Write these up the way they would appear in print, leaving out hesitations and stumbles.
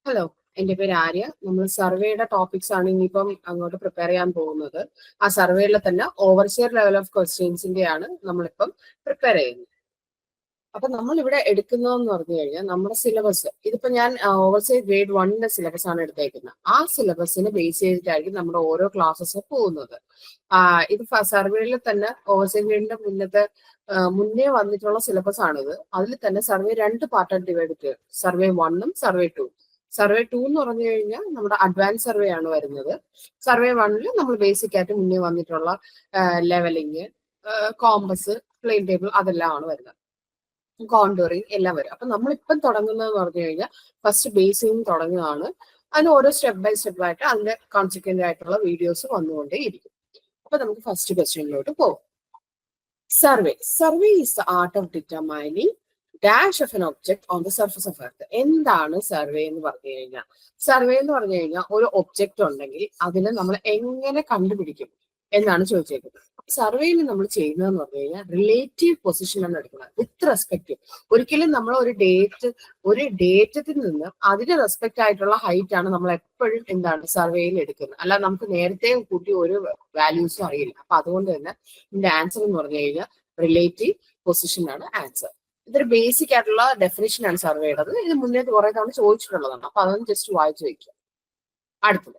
Hello, എൻ്റെ പേര് ആര്യ. നമ്മൾ സർവേയുടെ ടോപ്പിക്സ് ആണ് ഇനിയിപ്പം അങ്ങോട്ട് പ്രിപ്പയർ ചെയ്യാൻ പോകുന്നത്. ആ സർവേയിൽ തന്നെ ഓവർസിയർ ലെവൽ ഓഫ് ക്വസ്റ്റ്യൻസിന്റെ ആണ് നമ്മളിപ്പം പ്രിപ്പയർ ചെയ്യുന്നത്. അപ്പൊ നമ്മൾ ഇവിടെ എടുക്കുന്നതെന്ന് പറഞ്ഞു കഴിഞ്ഞാൽ നമ്മുടെ സിലബസ് ഇതിപ്പോ ഞാൻ ഓവർസിയർ ഗ്രേഡ് 1ന്റെ സിലബസ് ആണ് എടുത്തേക്കുന്നത്. ആ സിലബസിനെ ബേസ് ചെയ്തിട്ടായിരിക്കും നമ്മുടെ ഓരോ ക്ലാസ്സസ് പോകുന്നത്. ഇത് സർവേയിൽ തന്നെ ഓവർസിയർ ഗ്രേഡിന്റെ മുന്നേ വന്നിട്ടുള്ള സിലബസ് ആണിത്. അതിൽ തന്നെ സർവേ 2 പാർട്ടായിട്ട് ഡിവൈഡ് ചെയ്തു. Survey 1ഉം survey 2. സർവേ 2 എന്ന് പറഞ്ഞു കഴിഞ്ഞാൽ നമ്മുടെ അഡ്വാൻസ് സർവേ ആണ് വരുന്നത്. സർവേ 1ൽ നമ്മൾ ബേസിക് ആയിട്ട് മുന്നേ വന്നിട്ടുള്ള ലെവലിങ്, കോമ്പസ്, പ്ലെയിൻ ടേബിൾ അതെല്ലാം ആണ് വരുന്നത്. കോണ്ടൂറിങ് എല്ലാം വരും. അപ്പൊ നമ്മളിപ്പം തുടങ്ങുന്നതെന്ന് പറഞ്ഞു കഴിഞ്ഞാൽ ഫസ്റ്റ് ബേസിൽ തുടങ്ങുകയാണ്. അതിന് ഓരോ സ്റ്റെപ്പ് ബൈ സ്റ്റെപ്പ് ആയിട്ട് അതിന്റെ കോൺസിക്വന്റ് ആയിട്ടുള്ള വീഡിയോസ് വന്നുകൊണ്ടേ ഇരിക്കും. അപ്പൊ നമുക്ക് ഫസ്റ്റ് ക്വസ്റ്റ്യനിലോട്ട് പോകും. Survey is the art of determining dash of N object on the surface of earth. എന്താണ് സർവേ എന്ന് പറഞ്ഞു കഴിഞ്ഞാൽ? സർവേ എന്ന് പറഞ്ഞു കഴിഞ്ഞാൽ ഒരു ഒബ്ജക്റ്റ് ഉണ്ടെങ്കിൽ അതിനെ നമ്മൾ എങ്ങനെ കണ്ടുപിടിക്കും എന്നാണ് ചോദിച്ചേക്കുന്നത്. സർവേയിൽ നമ്മൾ ചെയ്യുന്നതെന്ന് പറഞ്ഞു കഴിഞ്ഞാൽ റിലേറ്റീവ് പൊസിഷൻ ആണ് എടുക്കുന്നത് വിത്ത് റെസ്പെക്ട്. ഒരിക്കലും നമ്മൾ ഒരു ഡേറ്റത്തിൽ നിന്ന് അതിന് റെസ്പെക്ട് ആയിട്ടുള്ള ഹൈറ്റ് ആണ് നമ്മൾ എപ്പോഴും എന്താണ് സർവേയിൽ എടുക്കുന്നത്. അല്ല നമുക്ക് നേരത്തെ കൂട്ടി ഒരു വാല്യൂസും അറിയില്ല. അപ്പൊ അതുകൊണ്ട് തന്നെ ഇതിന്റെ ആൻസർ എന്ന് പറഞ്ഞു കഴിഞ്ഞാൽ റിലേറ്റീവ് പൊസിഷൻ ആണ് ആൻസർ. ഇതൊരു ബേസിക് ആയിട്ടുള്ള ഡെഫിനേഷൻ ആണ് സർവേയുടേത്. ഇത് മുന്നേ കുറെ തവണ ചോദിച്ചിട്ടുള്ളതാണ്. അപ്പൊ അതൊന്ന് ജസ്റ്റ് വായിച്ചു വയ്ക്കുക. അടുത്തത്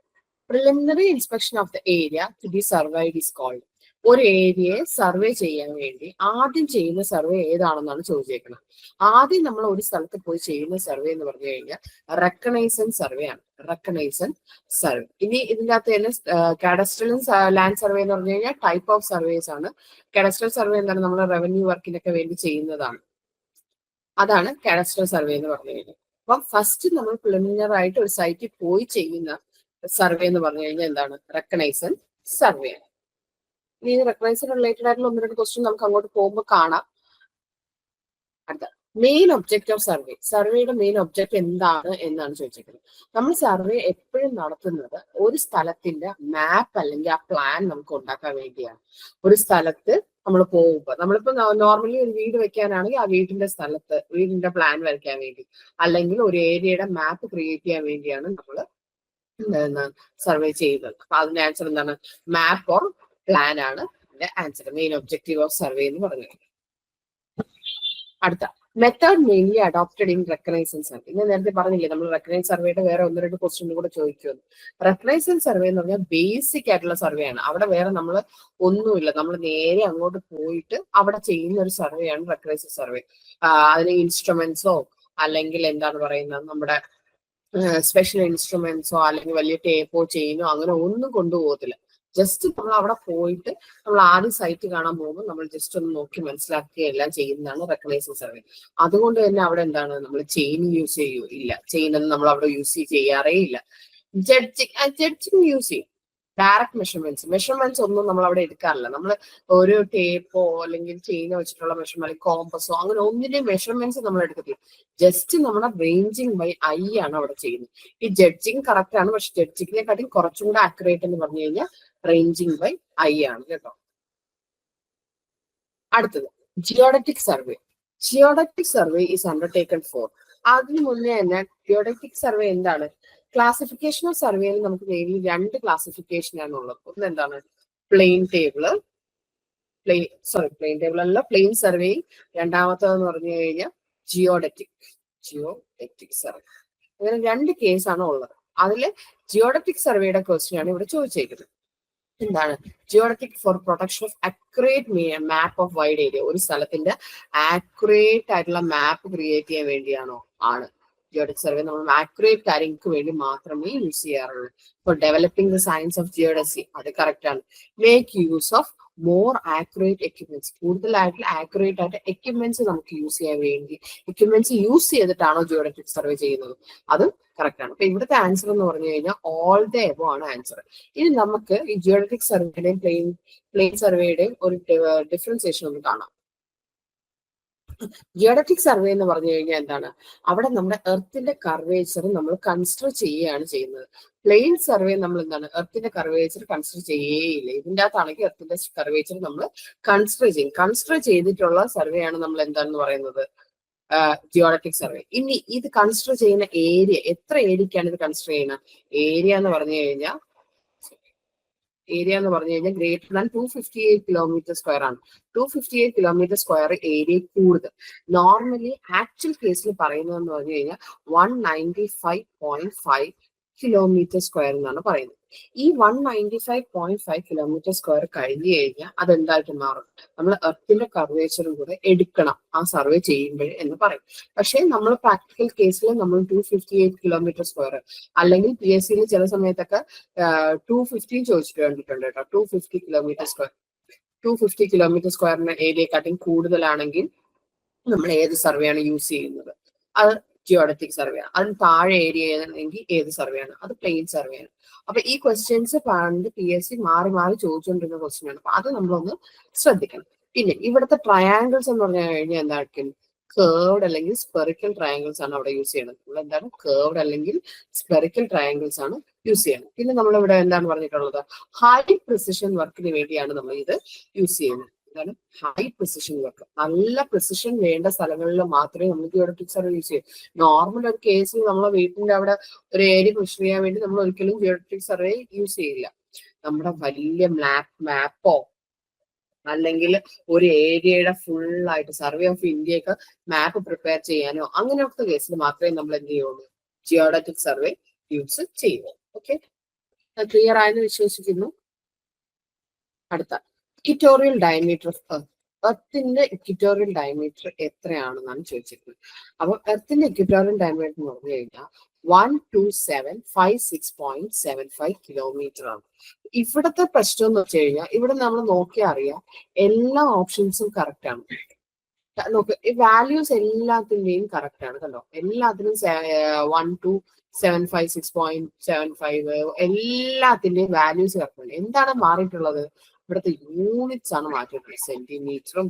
preliminary inspection of the area to be surveyed is called. ഒരു ഏരിയയെ സർവേ ചെയ്യാൻ വേണ്ടി ആദ്യം ചെയ്യുന്ന സർവേ ഏതാണെന്നാണ് ചോദിച്ചേക്കുന്നത്. ആദ്യം നമ്മൾ ഒരു സ്ഥലത്ത് പോയി ചെയ്യുന്ന സർവേ എന്ന് പറഞ്ഞു കഴിഞ്ഞാൽ റെക്കഗ്നൈസൻസ് സർവേ ആണ്. Reconnaissance survey. ഇനി ഇതിൻ്റെ അകത്ത് തന്നെ കാഡസ്ട്രൽ ലാൻഡ് സർവേ എന്ന് പറഞ്ഞു കഴിഞ്ഞാൽ ടൈപ്പ് ഓഫ് സർവേസ് ആണ്. കാഡസ്ട്രൽ സർവേ എന്താണ്? നമ്മൾ റവന്യൂ വർക്കിനൊക്കെ വേണ്ടി ചെയ്യുന്നതാണ്. അതാണ് കാഡസ്ട്രൽ സർവേ എന്ന് പറഞ്ഞു കഴിഞ്ഞാൽ. അപ്പം ഫസ്റ്റ് നമ്മൾ പ്രിലിമിനറി ആയിട്ട് ഒരു സൈറ്റിൽ പോയി ചെയ്യുന്ന സർവേ എന്ന് പറഞ്ഞു കഴിഞ്ഞാൽ എന്താണ്? റെക്കഗ്നൈസൻസ് സർവേ ആണ്. ഇനി റെക്കഗ്നൈസൻ റിലേറ്റഡ് ആയിട്ടുള്ള 1-2 ക്വസ്റ്റ്യൻ നമുക്ക് അങ്ങോട്ട് പോകുമ്പോൾ കാണാം. അടുത്ത മെയിൻ ഒബ്ജക്റ്റ് ഓഫ് സർവേ. സർവേയുടെ മെയിൻ ഒബ്ജക്റ്റ് എന്താണ് എന്നാണ് ചോദിച്ചിരിക്കുന്നത്. നമ്മൾ സർവേ എപ്പോഴും നടത്തുന്നത് ഒരു സ്ഥലത്തിന്റെ മാപ്പ് അല്ലെങ്കിൽ ആ പ്ലാൻ നമുക്ക് ഉണ്ടാക്കാൻ വേണ്ടിയാണ്. ഒരു സ്ഥലത്ത് നമ്മൾ പോകുമ്പോൾ നമ്മളിപ്പോ നോർമലി ഒരു വീട് വെക്കാനാണെങ്കിൽ ആ വീടിന്റെ പ്ലാൻ വരയ്ക്കാൻ വേണ്ടി, അല്ലെങ്കിൽ ഒരു ഏരിയയുടെ മാപ്പ് ക്രിയേറ്റ് ചെയ്യാൻ വേണ്ടിയാണ് നമ്മൾ സർവേ ചെയ്യുന്നത്. അപ്പൊ അതിന്റെ ആൻസർ എന്താണ്? മാപ്പ് ഓർ പ്ലാൻ ആണ് ഇതിന്റെ answer. Main objective of survey എന്ന് പറഞ്ഞത്. അടുത്ത method mainly adopted in reconnaissance survey. ഇന്ന് നേരത്തെ പറഞ്ഞില്ലേ നമ്മൾ റെക്കഗ്നൈസ് സർവേയുടെ വേറെ 1-2 ക്വസ്റ്റ്യൻ കൂടെ ചോദിക്കുമെന്ന്. റെക്കഗ്നൈസൻസ് സർവേ എന്ന് പറഞ്ഞാൽ ബേസിക് ആയിട്ടുള്ള സർവേ ആണ്. അവിടെ വേറെ നമ്മൾ ഒന്നുമില്ല, നമ്മൾ നേരെ അങ്ങോട്ട് പോയിട്ട് അവിടെ ചെയ്യുന്ന ഒരു സർവേ ആണ് റെക്കഗ്നൈസൻസ് സർവേ. അതിന് ഇൻസ്ട്രുമെന്റ്സോ അല്ലെങ്കിൽ എന്താണ് പറയുന്നത് നമ്മുടെ സ്പെഷ്യൽ ഇൻസ്ട്രുമെന്റ്സോ അല്ലെങ്കിൽ വലിയ ടേപ്പോ ചെയിനോ അങ്ങനെ ഒന്നും കൊണ്ടുപോകത്തില്ല. ജസ്റ്റ് നമ്മൾ അവിടെ പോയിട്ട് നമ്മൾ ആദ്യം സൈറ്റ് കാണാൻ പോകുമ്പോൾ നമ്മൾ ജസ്റ്റ് ഒന്ന് നോക്കി മനസ്സിലാക്കുക എല്ലാം ചെയ്യുന്നതാണ് റെക്കഗ്നൈസൻസ് സർവേ. അതുകൊണ്ട് തന്നെ അവിടെ എന്താണ് നമ്മൾ ചെയിൻ യൂസ് ഇല്ല. ചെയിൻ ഒന്നും നമ്മൾ അവിടെ യൂസ് ചെയ്യാറേ ഇല്ല. ജഡ്ജിങ് യൂസ് ചെയ്യും. ഡയറക്റ്റ് മെഷർമെന്റ്സ് ഒന്നും നമ്മൾ അവിടെ എടുക്കാറില്ല. നമ്മൾ ഒരു ടേപ്പോ അല്ലെങ്കിൽ ചെയിനോ വെച്ചിട്ടുള്ള മെഷർമെന്റ്, കോമ്പസോ അങ്ങനെ ഒന്നിന്റെയും മെഷർമെന്റ്സ് നമ്മൾ എടുക്കത്തില്ല. ജസ്റ്റ് നമ്മുടെ റേഞ്ചിങ് ബൈ ഐ ആണ് അവിടെ ചെയ്യുന്നത്. ഈ ജഡ്ജിങ് കറക്റ്റ് ആണ്, പക്ഷെ ജഡ്ജിങ്ങിനെക്കാട്ടിയും കുറച്ചും കൂടെ ആക്യുറേറ്റ് എന്ന് പറഞ്ഞു കഴിഞ്ഞാൽ റേഞ്ചിങ് ബൈ ഐ ആണ് കേട്ടോ. അടുത്തത് geodetic survey. Geodetic survey is undertaken for. അതിന് മുന്നേ തന്നെ ജിയോഡറ്റിക് സർവേ എന്താണ്? ക്ലാസിഫിക്കേഷൻ ഓഫ് സർവേയിൽ നമുക്ക് മെയിൻലി 2 ക്ലാസിഫിക്കേഷൻ ആണ് ഉള്ളത്. ഒന്ന് എന്താണ്? പ്ലെയിൻ ടേബിൾ അല്ല, പ്ലെയിൻ സർവേ. രണ്ടാമത്തേന്ന് പറഞ്ഞു കഴിഞ്ഞാൽ ജിയോഡറ്റിക് സർവേ. അങ്ങനെ 2 കേസാണ് ഉള്ളത്. അതിൽ ജിയോഡറ്റിക് സർവേയുടെ ക്വസ്റ്റ്യൻ ആണ് ഇവിടെ ചോദിച്ചേക്കുന്നത്. എന്താണ്? Geodetic for protection of accurate map of wide area. ഒരു സ്ഥലത്തിന്റെ ആക്യുറേറ്റ് ആയിട്ടുള്ള മാപ്പ് ക്രിയേറ്റ് ചെയ്യാൻ വേണ്ടിയാണോ? ആണ്. ജിയോഡറ്റിക് സർവേ നമ്മൾ ആക്യുറേറ്റ് കാര്യങ്ങൾക്ക് വേണ്ടി മാത്രമേ യൂസ് ചെയ്യാറുള്ളൂ. Four developing the science of ജിയോഡസി, അത് കറക്റ്റ് ആണ്. Make use of more accurate equipments. കൂടുതലായിട്ടുള്ള ആക്യുറേറ്റ് ആയിട്ട് എക്യുപ്മെന്റ്സ് നമുക്ക് യൂസ് ചെയ്യാൻ വേണ്ടി, എക്യുപ്മെന്റ്സ് യൂസ് ചെയ്തിട്ടാണോ ജിയോഡറ്റിക് സർവേ ചെയ്യുന്നത്? അത് കറക്റ്റ് ആണ്. അപ്പൊ ഇവിടുത്തെ ആൻസർ എന്ന് പറഞ്ഞു കഴിഞ്ഞാൽ ഓൾ ദ എബോ ആണ് ആൻസർ. ഇനി നമുക്ക് ഈ ജിയോഡറ്റിക് സർവേയുടെയും പ്ലെയിൻ സർവേയുടെയും ഒരു ഡിഫറൻസിയേഷൻ ഒന്ന് കാണാം. ജിയോഡറ്റിക് സർവേ എന്ന് പറഞ്ഞു കഴിഞ്ഞാൽ എന്താണ്? അവിടെ നമ്മുടെ എർത്തിന്റെ കർവേച്ചർ നമ്മൾ കൺസിഡർ ചെയ്യുകയാണ് ചെയ്യുന്നത്. പ്ലെയിൻ സർവേ നമ്മൾ എന്താണ്? എർത്തിന്റെ കർവേച്ചർ കൺസിഡർ ചെയ്യേയില്ല. ഇതിൻ്റെ അകത്താണെങ്കിൽ എർത്തിന്റെ കർവേച്ചർ നമ്മൾ കൺസിഡർ ചെയ്യും. കൺസിഡർ ചെയ്തിട്ടുള്ള സർവേ ആണ് നമ്മൾ എന്താണെന്ന് പറയുന്നത്? Geologic survey. ഇനി ഇത് കൺസിഡർ ചെയ്യുന്ന ഏരിയ, എത്ര ഏരിയക്കാണ് ഇത് കൺസിഡർ ചെയ്യുന്നത്? ഏരിയ എന്ന് പറഞ്ഞു കഴിഞ്ഞാൽ ഗ്രേറ്റർ ദാൻ 258 കിലോമീറ്റർ സ്ക്വയർ ആണ്. 258 കിലോമീറ്റർ സ്ക്വയർ ഏരിയ കൂടുതൽ. നോർമലി ആക്ച്വൽ കേസിൽ പറയുന്നതെന്ന് പറഞ്ഞു കഴിഞ്ഞാൽ 195.5 കിലോമീറ്റർ സ്ക്വയർ എന്നാണ് പറയുന്നത്. ഈ 195.5 കിലോമീറ്റർ സ്ക്വയർ കഴിഞ്ഞു കഴിഞ്ഞാൽ അതെന്തായിട്ട് മാറും? നമ്മൾ എർത്തിന്റെ കർവേച്ചറും കൂടെ എടുക്കണം ആ സർവേ ചെയ്യുമ്പോൾ എന്ന് പറയും. പക്ഷേ നമ്മൾ പ്രാക്ടിക്കൽ കേസിൽ നമ്മൾ 258 കിലോമീറ്റർ സ്ക്വയർ, അല്ലെങ്കിൽ PSC ചില സമയത്തൊക്കെ 250 ചോദിച്ചിട്ട് കണ്ടിട്ടുണ്ട് കേട്ടോ. 250 കിലോമീറ്റർ സ്ക്വയർ, 250 കിലോമീറ്റർ സ്ക്വയറിന് ഏരിയക്കാട്ടും കൂടുതലാണെങ്കിൽ നമ്മൾ ഏത് സർവേ ആണ് യൂസ് ചെയ്യുന്നത്? അത് ജിയോഡറ്റിക് സർവേ ആണ്. അതിന് താഴെ ഏരിയ ആണെങ്കിൽ ഏത് സർവേ ആണ്? അത് പ്ലെയിൻ സർവേ ആണ്. അപ്പൊ ഈ ക്വസ്റ്റ്യൻസ് പണ്ട് PSC മാറി മാറി ചോദിച്ചുകൊണ്ടിരുന്ന ക്വസ്റ്റ്യൻ ആണ്. അപ്പൊ അത് നമ്മളൊന്ന് ശ്രദ്ധിക്കണം. പിന്നെ ഇവിടുത്തെ ട്രയാങ്കിൾസ് എന്ന് പറഞ്ഞു കഴിഞ്ഞാൽ എന്തായിരിക്കും? കേർവ്ഡ് അല്ലെങ്കിൽ സ്പെറിക്കൽ ട്രയാങ്കിൾസ് ആണ് അവിടെ യൂസ് ചെയ്യുന്നത്. നമ്മൾ എന്താണ് കേർവ്ഡ് അല്ലെങ്കിൽ സ്പെറിക്കൽ ട്രയാങ്കിൾസ് ആണ് യൂസ് ചെയ്യുന്നത്. പിന്നെ നമ്മൾ ഇവിടെ എന്താണ് പറഞ്ഞിട്ടുള്ളത്? ഹൈ പ്രിസിഷൻ വർക്കിന് വേണ്ടിയാണ് നമ്മൾ ഇത് യൂസ് ചെയ്യുന്നത്. എന്താണ് ഹൈ പ്രിസിഷൻ വർക്ക്? നല്ല പ്രിസിഷൻ വേണ്ട സ്ഥലങ്ങളിൽ മാത്രമേ നമ്മൾ ജിയോഡറ്റിക് സർവേ യൂസ് ചെയ്യൂ. നോർമൽ ഒരു കേസിൽ നമ്മളെ വീട്ടിന്റെ അവിടെ ഒരു ഏരിയ കൃഷി ചെയ്യാൻ വേണ്ടി നമ്മൾ ഒരിക്കലും ജിയോഡറ്റിക് സർവേ യൂസ് ചെയ്യില്ല. നമ്മുടെ വലിയ മാപ്പോ അല്ലെങ്കിൽ ഒരു ഏരിയയുടെ ഫുൾ ആയിട്ട് സർവേ ഓഫ് ഇന്ത്യയൊക്കെ മാപ്പ് പ്രിപ്പയർ ചെയ്യാനോ അങ്ങനെയൊക്കെ കേസിൽ മാത്രമേ നമ്മൾ എന്ത് ചെയ്യുള്ളൂ? ജിയോഡറ്റിക് സർവേ യൂസ് ചെയ്യുള്ളൂ. ഓക്കെ, ക്ലിയർ ആയെന്ന് വിശ്വസിക്കുന്നു. അടുത്ത ഇക്വിറ്റോറിയൽ ഡയമീറ്റർ ഓഫ് എർത്ത്. എർത്തിന്റെ ഇക്വിറ്റോറിയൽ ഡയമീറ്റർ എത്രയാണെന്നാണ് ചോദിച്ചിരിക്കുന്നത്. അപ്പൊ എർത്തിന്റെ ഇക്വിറ്റോറിയൽ ഡയമീറ്റർ എന്ന് പറഞ്ഞു കഴിഞ്ഞാൽ 12756.75 കിലോമീറ്റർ ആണ്. ഇവിടത്തെ പ്രശ്നം എന്ന് വെച്ച് കഴിഞ്ഞാൽ ഇവിടെ നമ്മൾ നോക്കിയാൽ അറിയാം എല്ലാ ഓപ്ഷൻസും കറക്റ്റ് ആണ്. നോക്ക്, ഈ വാല്യൂസ് എല്ലാത്തിന്റെയും കറക്റ്റ് ആണ് കണ്ടോ. എല്ലാത്തിനും 12756.75 എല്ലാത്തിന്റെയും വാല്യൂസ് കറക്റ്റ് ആണ്. എന്താണ് മാറിയിട്ടുള്ളത്? ഇവിടുത്തെ യൂണിറ്റ്സ് ആണ് മാറ്റിയിട്ടുള്ളത്. സെന്റിമീറ്ററും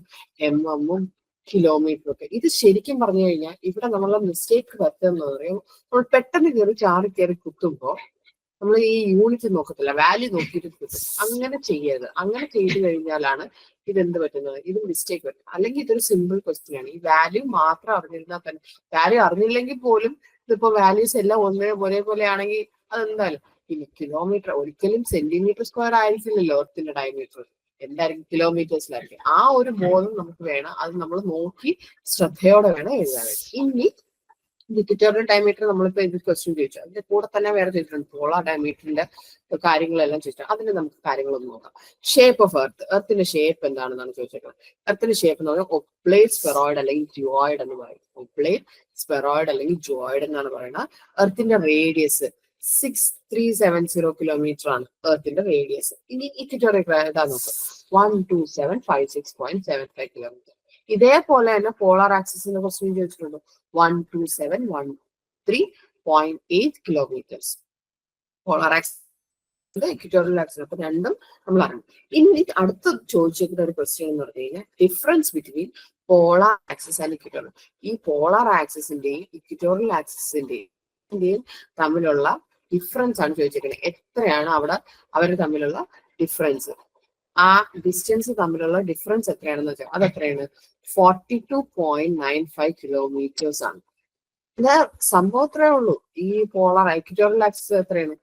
MM-ഉം കിലോമീറ്ററും ഒക്കെ. ഇത് ശരിക്കും പറഞ്ഞു കഴിഞ്ഞാൽ ഇവിടെ നമ്മളെ മിസ്റ്റേക്ക് വരുത്തുന്നത് പറയും, നമ്മൾ പെട്ടെന്ന് ചാറി കുത്തുമ്പോൾ നമ്മൾ ഈ യൂണിറ്റ് നോക്കത്തില്ല, വാല്യൂ നോക്കിയിട്ട് കിട്ടും. അങ്ങനെ ചെയ്യരുത്. അങ്ങനെ ചെയ്തു കഴിഞ്ഞാലാണ് ഇതെന്ത് പറ്റുന്നത്? ഇത് മിസ്റ്റേക്ക് പറ്റും. അല്ലെങ്കിൽ ഇതൊരു സിമ്പിൾ ക്വസ്റ്റ്യൻ ആണ്. ഈ വാല്യൂ മാത്രം അറിഞ്ഞിരുന്നാൽ തന്നെ, വാല്യൂ അറിഞ്ഞില്ലെങ്കിൽ പോലും ഇതിപ്പോ വാല്യൂസ് എല്ലാം ഒരേപോലെ ആണെങ്കിൽ അതെന്തായാലും. ഇനി കിലോമീറ്റർ ഒരിക്കലും സെന്റിമീറ്റർ സ്ക്വയർ ആയിരിക്കില്ലല്ലോ എർത്തിന്റെ ഡയമീറ്റർ, എന്തായിരിക്കും? കിലോമീറ്റേഴ്സിലായിരിക്കും. ആ ഒരു ബോധം നമുക്ക് വേണം. അത് നമ്മൾ നോക്കി ശ്രദ്ധയോടെ വേണം എഴുതാനായിട്ട്. ഇനി ഇക്വിറ്റോറിയൽ ഡയമീറ്റർ നമ്മളിപ്പോ ഇത് ക്വസ്റ്റ്യൻ ചോദിച്ചു, അതിന്റെ കൂടെ തന്നെ വേറെ ചോദിച്ചിട്ടുണ്ട് പോളാർ ഡയമീറ്ററിന്റെ കാര്യങ്ങളെല്ലാം ചോദിച്ചു. അതിന് നമുക്ക് കാര്യങ്ങളൊന്നും നോക്കാം. Shape of earth. എർത്തിന്റെ ഷേപ്പ് എന്താണെന്നാണ് ചോദിച്ചേക്കുന്നത്. എർത്തിന്റെ ഷേപ്പ് എന്ന് പറഞ്ഞാൽ ഒപ്ലേറ്റ്, സ്പെറോയിഡ് അല്ലെങ്കിൽ ജുവോയിഡ് എന്ന് പറയും. ഒപ്ലേറ്റ്, സ്പെറോയിഡ് അല്ലെങ്കിൽ ജുവോയിഡ് എന്നാണ് പറയുന്നത്. എർത്തിന്റെ റേഡിയസ് 6370 കിലോമീറ്റർ ആണ് എർത്തിന്റെ റേഡിയസ്. ഇനി ഇക്വിറ്റോറിയൽ ഇതാ നോക്ക്, 12756.75 കിലോമീറ്റർ. ഇതേപോലെ തന്നെ പോളാർ ആക്സിസിന്റെ ക്വസ്റ്റ്യൻ ചോദിച്ചിട്ടുണ്ട്. 12713.8 kilometres polar axis, equatorial axis. അപ്പൊ രണ്ടും നമ്മൾ അറിയണം. ഇനി അടുത്ത ചോദിച്ചിരിക്കുന്ന ഒരു ക്വസ്റ്റ്യൻ എന്ന് പറഞ്ഞു കഴിഞ്ഞാൽ difference between polar axis and equatorial. ഈ പോളാർ ആക്സിസിന്റെയും ഇക്വിറ്റോറിയൽ ആക്സിസിന്റെയും തമ്മിലുള്ള ഡിഫറൻസ് ആണ് ചോദിച്ചിരിക്കുന്നത്. എത്രയാണ് അവിടെ അവർ തമ്മിലുള്ള ഡിഫറൻസ്? ആ ഡിസ്റ്റൻസ് തമ്മിലുള്ള ഡിഫറൻസ് എത്രയാണെന്ന് വെച്ചാൽ അത് എത്രയാണ്? 42.95 കിലോമീറ്റേഴ്സ് ആണ്. ഇത് സംഭവം എത്രയേ ഉള്ളൂ. ഈ പോളാർ ഇക്വിറ്റോറിയൽ ആക്സിസ് എത്രയാണ്?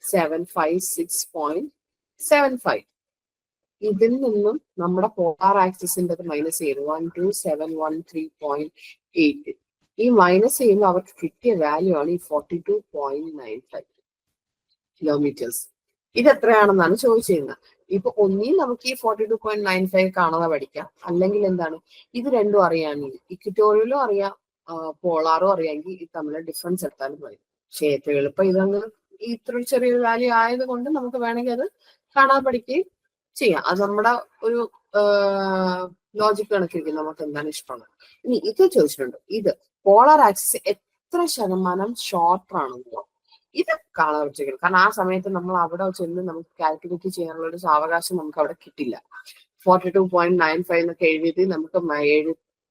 756.75. ഇതിൽ നിന്നും നമ്മുടെ പോളാർ ആക്സിസിന്റെ മൈനസ് ചെയ്ത് 12713.8. ഈ മൈനസ് ചെയ്യുമ്പോൾ അവർക്ക് കിട്ടിയ വാല്യൂ ആണ് ഈ 42.95 കിലോമീറ്റേഴ്സ്. ഇത് എത്രയാണെന്നാണ് ചോദിച്ചിരുന്നത്. ഇപ്പൊ ഒന്നിൽ നമുക്ക് ഈ 42.95 കാണാതെ പഠിക്കാം, അല്ലെങ്കിൽ എന്താണ് ഇത് രണ്ടും അറിയാമെങ്കിൽ ഇക്വിറ്റോറിയലും അറിയാം പോളാറും അറിയാമെങ്കിൽ ഇത് തമ്മിലുള്ള ഡിഫറൻസ് എടുത്താലും മതി. പക്ഷേ ഏറ്റവും എളുപ്പം ഇതങ്ങ് ഇത്ര ചെറിയൊരു വാല്യൂ ആയത് കൊണ്ട് നമുക്ക് വേണമെങ്കിൽ അത് കാണാതെ പഠിക്കുകയും ചെയ്യാം. അത് നമ്മുടെ ഒരു ലോജിക് കണക്കിരിക്കും നമുക്ക് എന്താണ് ഇഷ്ടമാണ്. ഇനി ഇത് ചോദിച്ചിട്ടുണ്ട്, ഇത് പോളാർ ആക്സിസ് എത്ര ശതമാനം ഷോർട്ടർ ആണെന്നോ ഇത് കാണാൻ പറ്റും. കാരണം ആ സമയത്ത് നമ്മൾ അവിടെ ചെന്ന് നമുക്ക് കാൽക്കുലേറ്റ് ചെയ്യാനുള്ള ഒരു സാവകാശം നമുക്ക് അവിടെ കിട്ടില്ല. 42.95 എന്നൊക്കെ എഴുതിയിട്ട് നമുക്ക്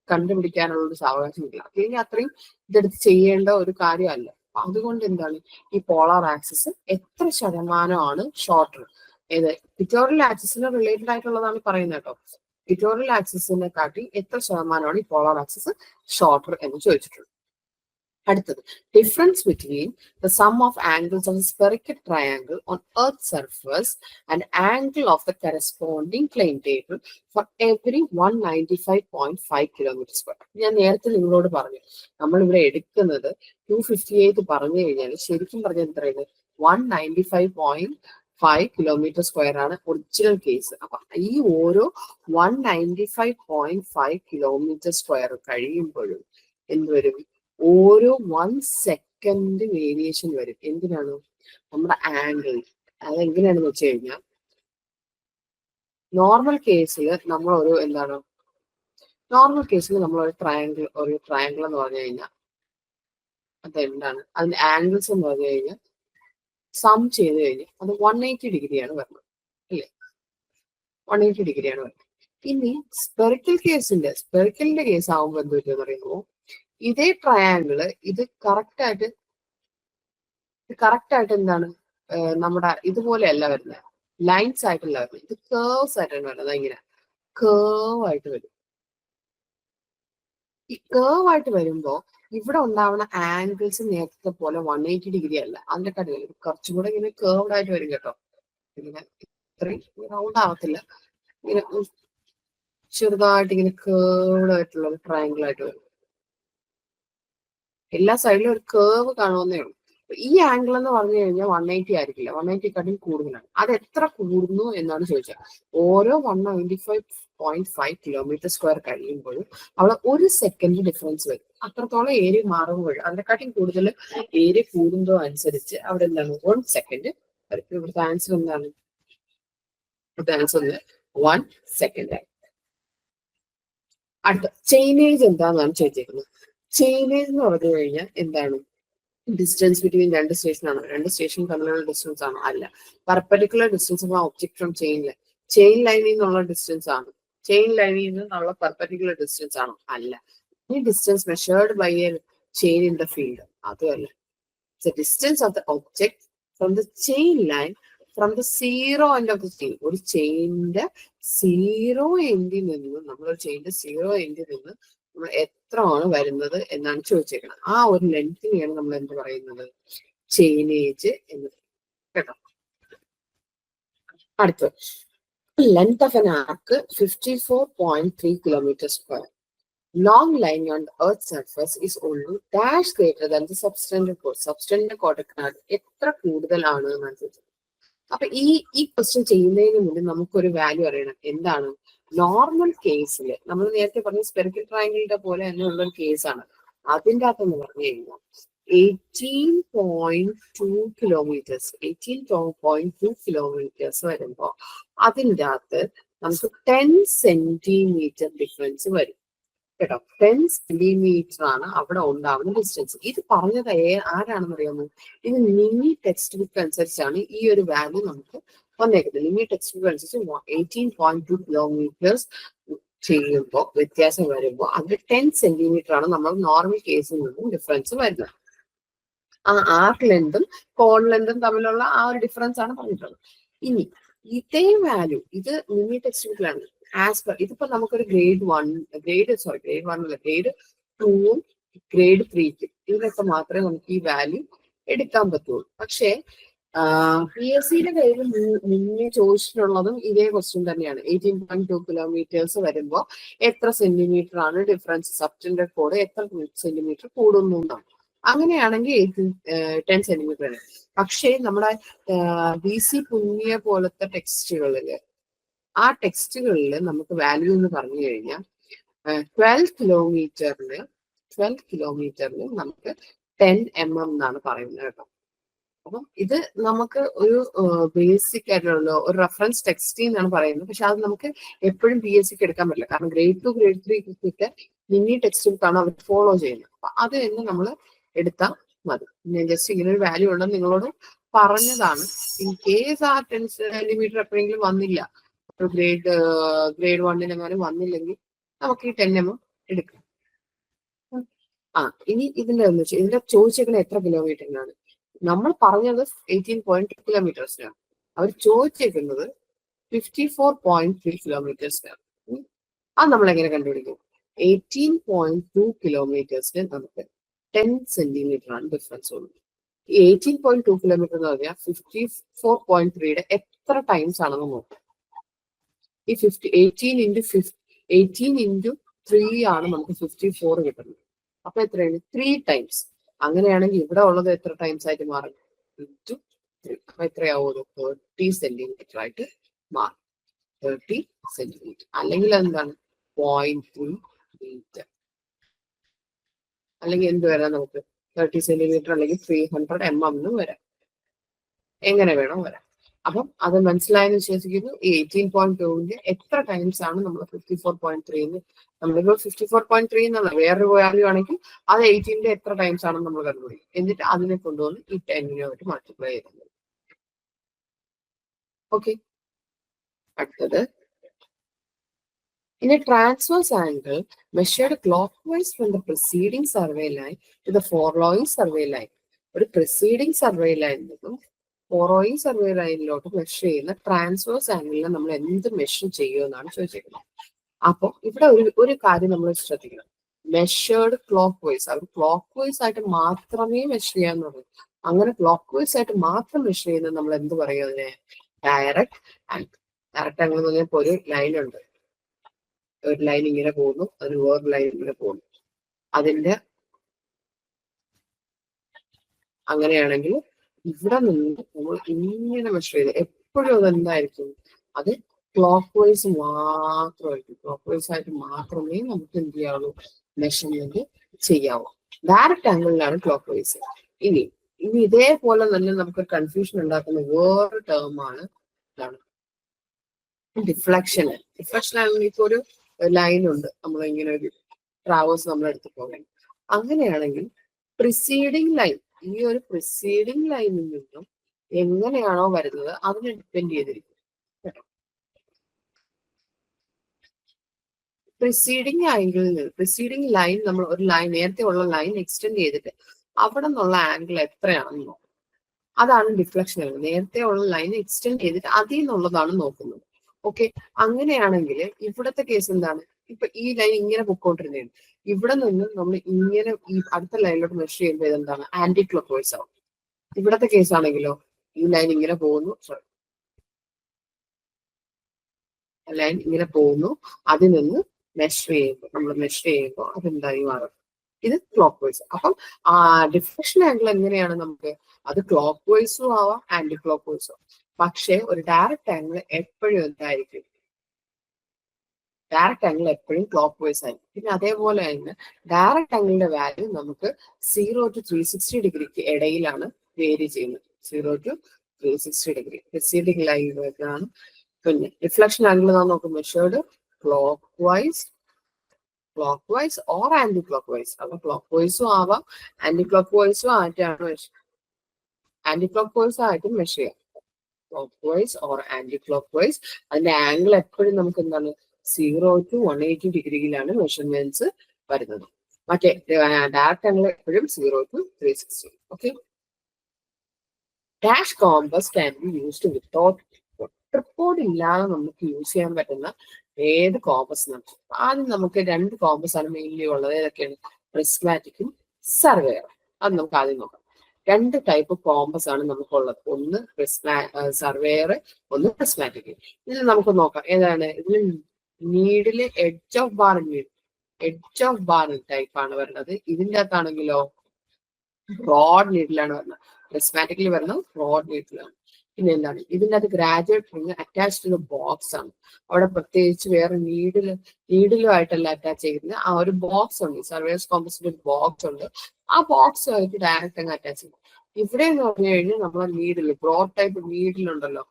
കണ്ടുപിടിക്കാനുള്ള ഒരു സാവകാശം കിട്ടില്ല. അല്ലെങ്കിൽ അത്രയും ഇതെടുത്ത് ചെയ്യേണ്ട ഒരു കാര്യമല്ല. അതുകൊണ്ട് എന്താണ് ഈ പോളാർ ആക്സിസ് എത്ര ശതമാനമാണ് ഷോർട്ടർ? ഏത് ഇക്വിറ്റോറിയൽ ആക്സിസിന് റിലേറ്റഡ് ആയിട്ടുള്ളതാണ് പറയുന്നത് കേട്ടോ. ഇക്വറ്റോറിയൽ ആക്സിസിനെ കാട്ടി എത്ര ശതമാനമാണ് ഈ പോളാർ ആക്സിസ് ഷോർട്ടർ എന്ന് ചോദിച്ചിട്ടുണ്ട്. അടുത്തത് difference between the sum of angles of spherical triangle on earth surface and angle of the corresponding plane table for every 195.5 kilometre square. ഞാൻ നേരത്തെ നിങ്ങളോട് പറഞ്ഞു നമ്മൾ ഇവിടെ എടുക്കുന്നത് 258 പറഞ്ഞു കഴിഞ്ഞാൽ ശരിക്കും പറഞ്ഞാൽ എത്രയാണ് 195.5 കിലോമീറ്റർ സ്ക്വയർ ആണ് ഒറിജിനൽ കേസ്. അപ്പൊ ഈ ഓരോ 195.5 കിലോമീറ്റർ സ്ക്വയർ കഴിയുമ്പോഴും എന്തുവരും, ഓരോ 1 സെക്കൻഡ് വേരിയേഷൻ വരും. എന്തിനാണ്? നമ്മുടെ ആംഗിൾ. അതെങ്ങനെയാണെന്ന് വെച്ച് കഴിഞ്ഞാൽ നോർമൽ കേസിൽ നമ്മൾ ഒരു എന്താണ്, നോർമൽ കേസിൽ നമ്മൾ ഒരു ട്രയാങ്കിൾ എന്ന് പറഞ്ഞു കഴിഞ്ഞാൽ അതെന്താണ്, അതിന്റെ ആംഗിൾസ് എന്ന് പറഞ്ഞു കഴിഞ്ഞാൽ സം ചെയ്ത് കഴിഞ്ഞാൽ അത് 180 ഡിഗ്രിയാണ് വരുന്നത്, അല്ലേ? 180 ഡിഗ്രിയാണ് വരുന്നത്. ഇനി സ്പെറിക്കലിന്റെ കേസ് ആകുമ്പോൾ എന്ത് പറ്റുമെന്ന് പറയുമ്പോൾ ഇതേ ട്രയാങ്കിള് ഇത് കറക്റ്റ് ആയിട്ട് എന്താണ് നമ്മുടെ ഇതുപോലെയല്ല വരുന്നത്, ലൈൻസ് ആയിട്ടല്ല വരുന്നത്, ഇത് കേർവ്സ് ആയിട്ടാണ് വരുന്നത്. ഇങ്ങനെ കേർവ് ആയിട്ട് വരും. ഈ കേർവ് ആയിട്ട് വരുമ്പോ ഇവിടെ ഉണ്ടാവുന്ന ആംഗിൾസ് നേരത്തെ പോലെ 180 ഡിഗ്രി അല്ല, അതിന്റെ കാര്യം കുറച്ചും കൂടെ ഇങ്ങനെ കേർവ്ഡ് ആയിട്ട് വരും കേട്ടോ. ഇങ്ങനെ ഇത്രയും റൗണ്ട് ആവത്തില്ല, ഇങ്ങനെ ചെറുതായിട്ട് ഇങ്ങനെ കേർവ്ഡ് ആയിട്ടുള്ള ഒരു ട്രയാങ്കിൾ ആയിട്ട് വരും. എല്ലാ സൈഡിലും ഒരു കേർവ് കാണുമെന്നേ ഉള്ളൂ. ഈ ആംഗിൾ എന്ന് പറഞ്ഞു കഴിഞ്ഞാൽ 180 ആയിരിക്കില്ല, 180 കൂടുതലാണ്. അത് എത്ര കൂടുന്നു എന്നാണ് ചോദിച്ചത്. ഓരോ 195.5 കിലോമീറ്റർ സ്ക്വയർ കഴിയുമ്പോഴും അവിടെ 1 സെക്കൻഡ് ഡിഫറൻസ് വരും. അത്രത്തോളം ഏരിയ മാറുമ്പോൾ അതിനെക്കാട്ടും കൂടുതൽ ഏരിയ കൂടുന്നതോ അനുസരിച്ച് അവിടെ എന്താണ് 1 സെക്കൻഡ് വരും. ഇവിടുത്തെ ആൻസർ എന്താണ്? ഇവിടുത്തെ ആൻസർ 1 സെക്കൻഡ് ആയി. അടുത്ത ചെയിനേജ് എന്താണെന്നാണ് ചോദിച്ചേക്കുന്നത്. ചെയിനേജ് എന്ന് പറഞ്ഞു കഴിഞ്ഞാൽ എന്താണ്? ഡിസ്റ്റൻസ് ബിറ്റ്വീൻ രണ്ട് സ്റ്റേഷനാണ്, രണ്ട് സ്റ്റേഷൻ തമ്മിലുള്ള ഡിസ്റ്റൻസ് ആണോ? അല്ല. Perpendicular distance of object from chain ലൈനിൽ നിന്നുള്ള ഡിസ്റ്റൻസ് ആണ്. ചെയിൻ ലൈനിൽ നിന്നുള്ള പെർപെൻഡിക്കുലർ ഡിസ്റ്റൻസ് ആണോ? അല്ല. ഈ distance measured by a chain in the field, അതുമല്ല. Distance of the object from the chain line from the zero end of the chain. ഒരു ചെയിനിന്റെ സീറോ എൻഡിൽ നിന്ന് നമ്മളൊരു ചെയിനിന്റെ സീറോ എൻഡിൽ നിന്ന് നമ്മൾ എത്രയാണ് വരുന്നത് എന്നാണ് ചോദിച്ചേക്കുന്നത്. ആ ഒരു ലെങ്തിനെയാണ് നമ്മൾ എന്ത് പറയുന്നത്? ചെയിനേജ് എന്ന്, കേട്ടോ. അടുത്ത length of an arc 54.3 kilometre square. Long line on earth surface is only dash greater than the subtended കോഡ്. സബ്സ്റ്റൻഡഡ് കോഡിനേക്കാൾ എത്ര കൂടുതലാണ് എന്നാണ് ചോദിച്ചത്. അപ്പൊ ഈ ക്വസ്റ്റ്യൻ ചെയ്യുന്നതിന് മുന്നേ നമുക്കൊരു വാല്യൂ അറിയണം. എന്താണ്? നോർമൽ കേസിൽ നമ്മൾ നേരത്തെ പറഞ്ഞ സ്പെറിക്കൽ ട്രയാങ്കിളിന്റെ പോലെ തന്നെയുള്ള ഒരു കേസാണ്. അതിൻ്റെ അകത്തെന്ന് പറഞ്ഞു കഴിഞ്ഞാൽ 18.2 കിലോമീറ്റേഴ്സ് 18.2 കിലോമീറ്റേഴ്സ് വരുമ്പോ അതിൻ്റെ അകത്ത് നമുക്ക് 10 സെന്റിമീറ്റർ ഡിഫറൻസ് വരും, കേട്ടോ. 10 സെന്റിമീറ്റർ ആണ് അവിടെ ഉണ്ടാവുന്ന ഡിസ്റ്റൻസ്. ഇത് പറഞ്ഞത് ആരാണെന്ന് അറിയാമോ? ഇത് നിമി ടെക്സ്റ്റ് ബുക്ക് അനുസരിച്ചാണ് ഈ ഒരു വാല്യൂ നമുക്ക് വന്നേക്കുന്നത്. നിമി ടെക്സ്റ്റ് ബുക്ക് അനുസരിച്ച് 18.2 കിലോമീറ്റേഴ്സ് ചെയ്യുമ്പോൾ വ്യത്യാസം വരുമ്പോൾ അത് 10 സെന്റിമീറ്റർ ആണ് നമ്മൾ നോർമൽ കേസിൽ നിന്നും ഡിഫറൻസ് വരുന്നത്. ആ ആർക്ക് ലെങ്തും കോൺ ലെങ്തും തമ്മിലുള്ള ആ ഒരു ഡിഫറൻസ് ആണ് പറഞ്ഞിട്ടുള്ളത്. ഇനി ഇതേ വാല്യൂ ഇത് നിമി ടെക്സ്റ്റ് ബുക്കിലാണ്. ആസ് പെർ ഇതിപ്പോ നമുക്കൊരു ഗ്രേഡ് 1 അല്ല, ഗ്രേഡ് 2ഉം ഗ്രേഡ് 3ക്കും ഇതിലൊക്കെ മാത്രമേ നമുക്ക് ഈ വാല്യൂ എടുക്കാൻ പറ്റുള്ളൂ. പക്ഷേ PSCയുടെ കയ്യിൽ മുന്നേ ചോദിച്ചിട്ടുള്ളതും ഇതേ ക്വസ്റ്റ്യൻ തന്നെയാണ്. 18.2 കിലോമീറ്റേഴ്സ് വരുമ്പോൾ എത്ര സെന്റിമീറ്റർ ആണ് ഡിഫറൻസ്, സബ്സ്റ്റൻഡഡ് കോഡ് എത്ര സെന്റിമീറ്റർ കൂടുന്നു എന്നാണ്. അങ്ങനെയാണെങ്കിൽ 10 സെന്റിമീറ്റർ ആണ്. പക്ഷേ നമ്മുടെ BC പുണ്യ പോലത്തെ ടെക്സ്റ്റുകളില് ആ ടെക്സ്റ്റുകളിൽ നമുക്ക് വാല്യൂ എന്ന് പറഞ്ഞു കഴിഞ്ഞാൽ 12 കിലോമീറ്ററിന് നമുക്ക് 10 mm എന്നാണ് പറയുന്നത്, കേട്ടോ. അപ്പം ഇത് നമുക്ക് ഒരു ബേസിക് ആയിട്ടുള്ള ഒരു റെഫറൻസ് ടെക്സ്റ്റ് എന്നാണ് പറയുന്നത്. പക്ഷെ അത് നമുക്ക് എപ്പോഴും PSCക്ക് എടുക്കാൻ പറ്റില്ല. കാരണം ഗ്രേഡ് 2 ഗ്രേഡ് 3 മിനി ടെക്സ്റ്റ് ബുക്കാണ് അവർ ഫോളോ ചെയ്യുന്നത്. അപ്പൊ അത് തന്നെ നമ്മൾ എടുത്താൽ മതി. ഞാൻ ജസ്റ്റ് ഇങ്ങനെ ഒരു വാല്യൂ ഉണ്ടെന്ന് നിങ്ങളോട് പറഞ്ഞതാണ്. ഇൻ കേസ് ആ 10 സെന്റിമീറ്റർ എപ്പോഴെങ്കിലും വന്നില്ല, ഗ്രേഡ് 1 വന്നില്ലെങ്കിൽ നമുക്ക് ഈ 10 mm എടുക്കാം. ഇനി ഇതിന്റെ ചോദിച്ചേക്കുന്ന എത്ര കിലോമീറ്ററിനാണ്? നമ്മൾ പറഞ്ഞത് 18.2 കിലോമീറ്റേഴ്സിനാണ്. അവർ ചോദിച്ചേക്കുന്നത് 54.3 കിലോമീറ്റേഴ്സിനാണ്. അത് നമ്മൾ എങ്ങനെ കണ്ടുപിടിക്കും? 18.2 കിലോമീറ്റേഴ്സിന് നമുക്ക് 10 സെന്റിമീറ്റർ ആണ് ഡിഫറൻസ് ഉള്ളത്. ഈ 18.2 കിലോമീറ്റർ എന്ന് പറഞ്ഞാൽ 54.3യുടെ എത്ര ടൈംസ് ആണെന്ന് നോക്കാം. ഈ 18 ഇൻറ്റു 3 ആണ് നമുക്ക് 54 കിട്ടുന്നത്. അപ്പൊ എത്രയാണ്? 3 ടൈംസ്. അങ്ങനെയാണെങ്കിൽ ഇവിടെ ഉള്ളത് എത്ര ടൈംസ് ആയിട്ട് മാറും? ഇൻറ്റു 3. അപ്പൊ എത്രയാവുമോ? 30 സെന്റിമീറ്റർ ആയിട്ട് മാറും. 30 സെന്റിമീറ്റർ അല്ലെങ്കിൽ എന്താണ്? 0.3 മീറ്റർ. അല്ലെങ്കിൽ എന്ത് വരാം നമുക്ക്? 30 സെന്റിമീറ്റർ അല്ലെങ്കിൽ 300 mm എന്നും വരാം. എങ്ങനെ വേണം വരാം. അപ്പം അത് മനസ്സിലായെന്ന് വിശ്വസിക്കുന്നു. ഈ 18.2ന്റെ എത്ര ടൈംസ് ആണ് നമ്മൾ 54.3 നമ്മളിപ്പോ 54.3 എന്നുള്ള വേറൊരു വാല്യൂ ആണെങ്കിൽ അത് 18ന്റെ എത്ര ടൈംസ് ആണെന്ന് നമ്മൾ കണ്ടുപിടിക്കും. എന്നിട്ട് അതിനെ കൊണ്ടുവന്ന് ഈ 10നുമായിട്ട് മൾട്ടിപ്ലൈ ചെയ്യുന്നത്. ഓക്കെ, അടുത്തത്. In a transverse angle measured clockwise from the preceding survey line to the following survey line. ഒരു preceding survey line നിന്നും ഫോളോയിങ് സർവേ ലൈനിലോട്ട് മെഷർ ചെയ്യുന്ന ട്രാൻസ്വേഴ്സ് ആംഗിളിനെ നമ്മൾ എന്ത് മെഷർ ചെയ്യുമെന്നാണ് ചോദിച്ചിരിക്കുന്നത്. അപ്പോൾ ഇവിടെ ഒരു കാര്യം നമ്മൾ ശ്രദ്ധിക്കണം. മെഷേർഡ് ക്ലോക്ക് വൈസ്, അവർ ക്ലോക്ക് വൈസ് ആയിട്ട് മാത്രമേ മെഷർ ചെയ്യാന്ന് പറയും. അങ്ങനെ ക്ലോക്ക് വൈസ് ആയിട്ട് മാത്രം മെഷർ ചെയ്യുന്നത് നമ്മൾ എന്ത് പറയും? അതിനെ ഡയറക്റ്റ് ആംഗിൾ. ഡയറക്റ്റ് ആംഗിൾ എന്ന് പറഞ്ഞാൽ ഇപ്പോൾ ഒരു ലൈൻ ഉണ്ട്, ഒരു ലൈൻ ഇങ്ങനെ പോകുന്നു, ഒരു വേറെ ലൈൻ ഇങ്ങനെ പോകുന്നു. അതിന്റെ അങ്ങനെയാണെങ്കിൽ ഇവിടെ നിന്ന് നമ്മൾ ഇങ്ങനെ മെഷർ ചെയ്ത് എപ്പോഴും അത് എന്തായിരിക്കും? അത് ക്ലോക്ക് വൈസ് മാത്രമായിരിക്കും. ക്ലോക്ക് വൈസ് ആയിട്ട് മാത്രമേ നമുക്ക് എന്ത് ചെയ്യാവുള്ളൂ? മെഷർമെന്റ് ചെയ്യാവൂ. ഡയറക്റ്റ് ആംഗിളിലാണ് ക്ലോക്ക് വൈസ്. ഇനി ഇതേപോലെ തന്നെ നമുക്ക് കൺഫ്യൂഷൻ ഉണ്ടാക്കുന്ന വേറെ ടേമാണ് ഇതാണ് ഡിഫ്ലക്ഷൻ. ഡിഫ്ലക്ഷൻ ആണെങ്കിൽ ഇപ്പോൾ ഒരു ലൈൻ ഉണ്ട്, നമ്മൾ ഇങ്ങനെ ഒരു ട്രാവേഴ്സ് നമ്മൾ എടുത്ത് പോകാൻ. അങ്ങനെയാണെങ്കിൽ പ്രിസീഡിങ് ലൈൻ, ഈ ഒരു പ്രിസീഡിങ് ലൈനിൽ നിന്നും എങ്ങനെയാണോ വരുന്നത് അതിനെ ഡിപ്പെൻഡ് ചെയ്തിരിക്കും കേട്ടോ. പ്രിസീഡിങ് ആംഗിളിൽ നിന്ന് പ്രിസീഡിങ് ലൈൻ, നമ്മൾ ഒരു ലൈൻ നേരത്തെ ഉള്ള ലൈൻ എക്സ്റ്റെൻഡ് ചെയ്തിട്ട് അവിടെ നിന്നുള്ള ആംഗിൾ എത്രയാണെന്ന് നോക്കും. അതാണ് ഡിഫ്ലക്ഷൻ ആംഗിൾ. നേരത്തെ ഉള്ള ലൈൻ എക്സ്റ്റെൻഡ് ചെയ്തിട്ട് അതിൽ നിന്നുള്ളതാണ് നോക്കുന്നത്. ഓക്കെ, അങ്ങനെയാണെങ്കിൽ ഇവിടത്തെ കേസ് എന്താണ്? ഇപ്പൊ ഈ ലൈൻ ഇങ്ങനെ പൊക്കോണ്ടിരുന്നതാണ്. ഇവിടെ നിന്ന് നമ്മൾ ഇങ്ങനെ ഈ അടുത്ത ലൈനിലോട്ട് മെഷർ ചെയ്യുമ്പോൾ ഇതെന്താണ്? ആന്റി ക്ലോക്ക് വൈസ് ആവും. ഇവിടത്തെ കേസ് ആണെങ്കിലോ ഈ ലൈൻ ഇങ്ങനെ പോകുന്നു, ലൈൻ ഇങ്ങനെ പോകുന്നു, അതിൽ നിന്ന് നമ്മൾ മെഷർ ചെയ്യുമ്പോൾ അതെന്തായി മാറും? ഇത് ക്ലോക്ക് വൈസ്. അപ്പം ഡിഫ്ലക്ഷൻ ആംഗിൾ എങ്ങനെയാണ് നമുക്ക്? അത് ക്ലോക്ക് വൈസും ആവാം, ആന്റി ക്ലോക്ക് വൈസും. പക്ഷെ ഒരു ഡയറക്റ്റ് ആംഗിൾ എപ്പോഴും എന്തായിരിക്കും? ഡയറക്റ്റ് ആംഗിൾ എപ്പോഴും ക്ലോക്ക് വൈസ് ആയിരിക്കും. പിന്നെ അതേപോലെ തന്നെ ഡയറക്റ്റ് ആംഗിളിന്റെ വാല്യൂ നമുക്ക് 0 to 360 ഡിഗ്രിക്ക് ഇടയിലാണ് വേരി ചെയ്യുന്നത്. 0 to 360 ഡിഗ്രി പ്രിസീഡിങ് ലൈനിലാണ്. പിന്നെ ഡിഫ്ലക്ഷൻ ആംഗിൾ നമുക്ക് measured clockwise or anticlockwise. അപ്പൊ ക്ലോക്ക് വൈസും ആവാം, ആന്റി ക്ലോക്ക് വൈസും ആയിട്ടാണ് ആന്റി ക്ലോക്ക് വൈസ് ആയിട്ടും മെഷർ ചെയ്യാം. Clockwise or anticlockwise. അതിന്റെ ആംഗിൾ എപ്പോഴും നമുക്ക് എന്താണ്? 0 to 180 ഡിഗ്രിയിലാണ് മെഷർമെന്റ്സ് വരുന്നത്. മറ്റേ ഡയറക്റ്റ് ആംഗിൾ എപ്പോഴും 0 to 360. Okay, dash compass can be used without tripod ഇല്ലാതെ നമുക്ക് യൂസ് ചെയ്യാൻ പറ്റുന്ന ഏത് കോമ്പസ് നമുക്ക്? ആദ്യം നമുക്ക് 2 കോമ്പസ് ആണ് മെയിൻലി ഉള്ളത്. ഏതൊക്കെയാണ്? പ്രിസ്മാറ്റിക്കും സർവേയർ. അത് നമുക്ക് ആദ്യം നോക്കാം. 2 ടൈപ്പ് കോമ്പസ് ആണ് നമുക്കുള്ളത്. ഒന്ന് സർവേയർ, ഒന്ന് പ്രിസ്മാറ്റിക്. ഇതിൽ നമുക്ക് നോക്കാം ഏതാണ്. ഇതിൽ needle edge of bar type ആണ് വരുന്നത്. ഇതിൻ്റെ അകത്താണെങ്കിലോ റോഡ് നീഡിലാണ് വരുന്നത്. പ്രിസ്മാറ്റിക്കിൽ വരുന്നത് റോഡ് നീഡിലാണ്. പിന്നെ എന്താണ്? ഇതിൻ്റെ അകത്ത് graduate ring attach to box ആണ്. അവിടെ പ്രത്യേകിച്ച് വേറെ നീഡിലുമായിട്ടല്ല അറ്റാച്ച് ചെയ്യുന്നത്. ആ ഒരു ബോക്സ് ഉണ്ട്. സർവേസ് കോമ്പസിന്റെ ഒരു ബോക്സ് ഉണ്ട്. ആ ബോക്സുമായിട്ട് ഡയറക്റ്റ് അങ്ങ് അറ്റാച്ച് ചെയ്യും. ഇവിടെ എന്ന് പറഞ്ഞു കഴിഞ്ഞാൽ നമ്മളെ നീഡില് ബ്രോഡ് ടൈപ്പ് നീഡിലുണ്ടല്ലോ,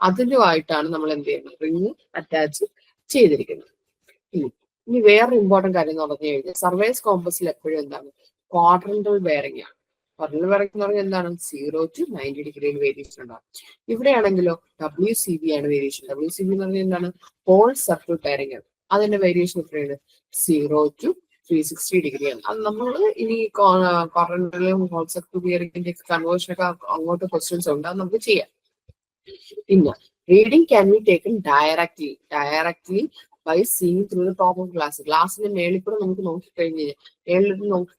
അതിലുമായിട്ടാണ് നമ്മൾ എന്ത് ചെയ്യുന്നത്? റിംഗ് അറ്റാച്ച് ചെയ്തിരിക്കുന്നത്. ഇനി വേറൊരു ഇമ്പോർട്ടന്റ് കാര്യം എന്ന് പറഞ്ഞു കഴിഞ്ഞാൽ സർവേസ് കോമ്പസിൽ എപ്പോഴും എന്താണ്? ക്വാഡ്രന്റൽ ബെയറിംഗ് ആണ്. ക്വാഡ്രന്റൽ ബെയറിംഗ് എന്ന് പറഞ്ഞാൽ എന്താണ്? 0 to 90 ഡിഗ്രിയിൽ വേരിയേഷൻ ഉണ്ടാവും. ഇവിടെയാണെങ്കിലോ WCB ആണ് വേരിയേഷൻ. WCB എന്ന് പറഞ്ഞാൽ എന്താണ്? ഹോൾ സർക്കിൾ ബെയറിംഗ് ആണ്. അതിന്റെ വേരിയേഷൻ എത്രയാണ്? 0 to 360 ഡിഗ്രിയാണ്. അത് നമ്മൾ ഇനി ക്വാഡ്രന്റലും ഹോൾ സർക്കിൾ ബെയറിംഗിന്റെ കൺവേർഷനൊക്കെ അങ്ങോട്ട് ക്വസ്റ്റ്യൻസ് ഉണ്ട്, അത് നമുക്ക് ചെയ്യാം. പിന്നെ reading can be taken directly by seeing through the top of glass. ഗ്ലാസിന്റെ മേളിൽ കൂടെ നമുക്ക് നോക്കിക്കഴിഞ്ഞ്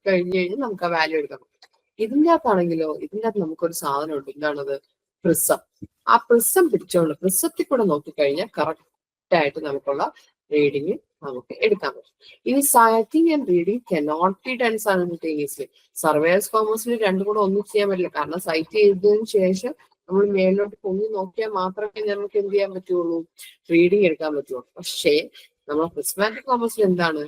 കഴിഞ്ഞാൽ നമുക്ക് ആ വാല്യൂ എടുക്കാം. ഇതിൻ്റെ അകത്താണെങ്കിലോ, ഇതിൻ്റെ അകത്ത് നമുക്കൊരു സാധനമുണ്ട്. എന്താണത്? പ്രിസം. ആ പ്രിസം പിടിച്ചോണ്ട് പ്രിസത്തിൽ കൂടെ നോക്കിക്കഴിഞ്ഞാൽ കറക്റ്റ് ആയിട്ട് നമുക്കുള്ള റീഡിങ് നമുക്ക് എടുക്കാൻ പറ്റും. ഇനി sighting and reading cannot be done simultaneously. Surveyors കോമേഴ്സിൽ രണ്ടും കൂടെ ഒന്നും ചെയ്യാൻ പറ്റില്ല. കാരണം സൈറ്റ് ചെയ്തതിനു ശേഷം നമ്മൾ മേളിലോട്ട് പൊങ്ങി നോക്കിയാൽ മാത്രമേ നമുക്ക് എന്ത് ചെയ്യാൻ പറ്റുള്ളൂ? റീഡിങ് എടുക്കാൻ പറ്റുള്ളൂ. പക്ഷേ നമ്മൾ പ്രിസ്മാറ്റിക് കോമേഴ്സിൽ എന്താണ്?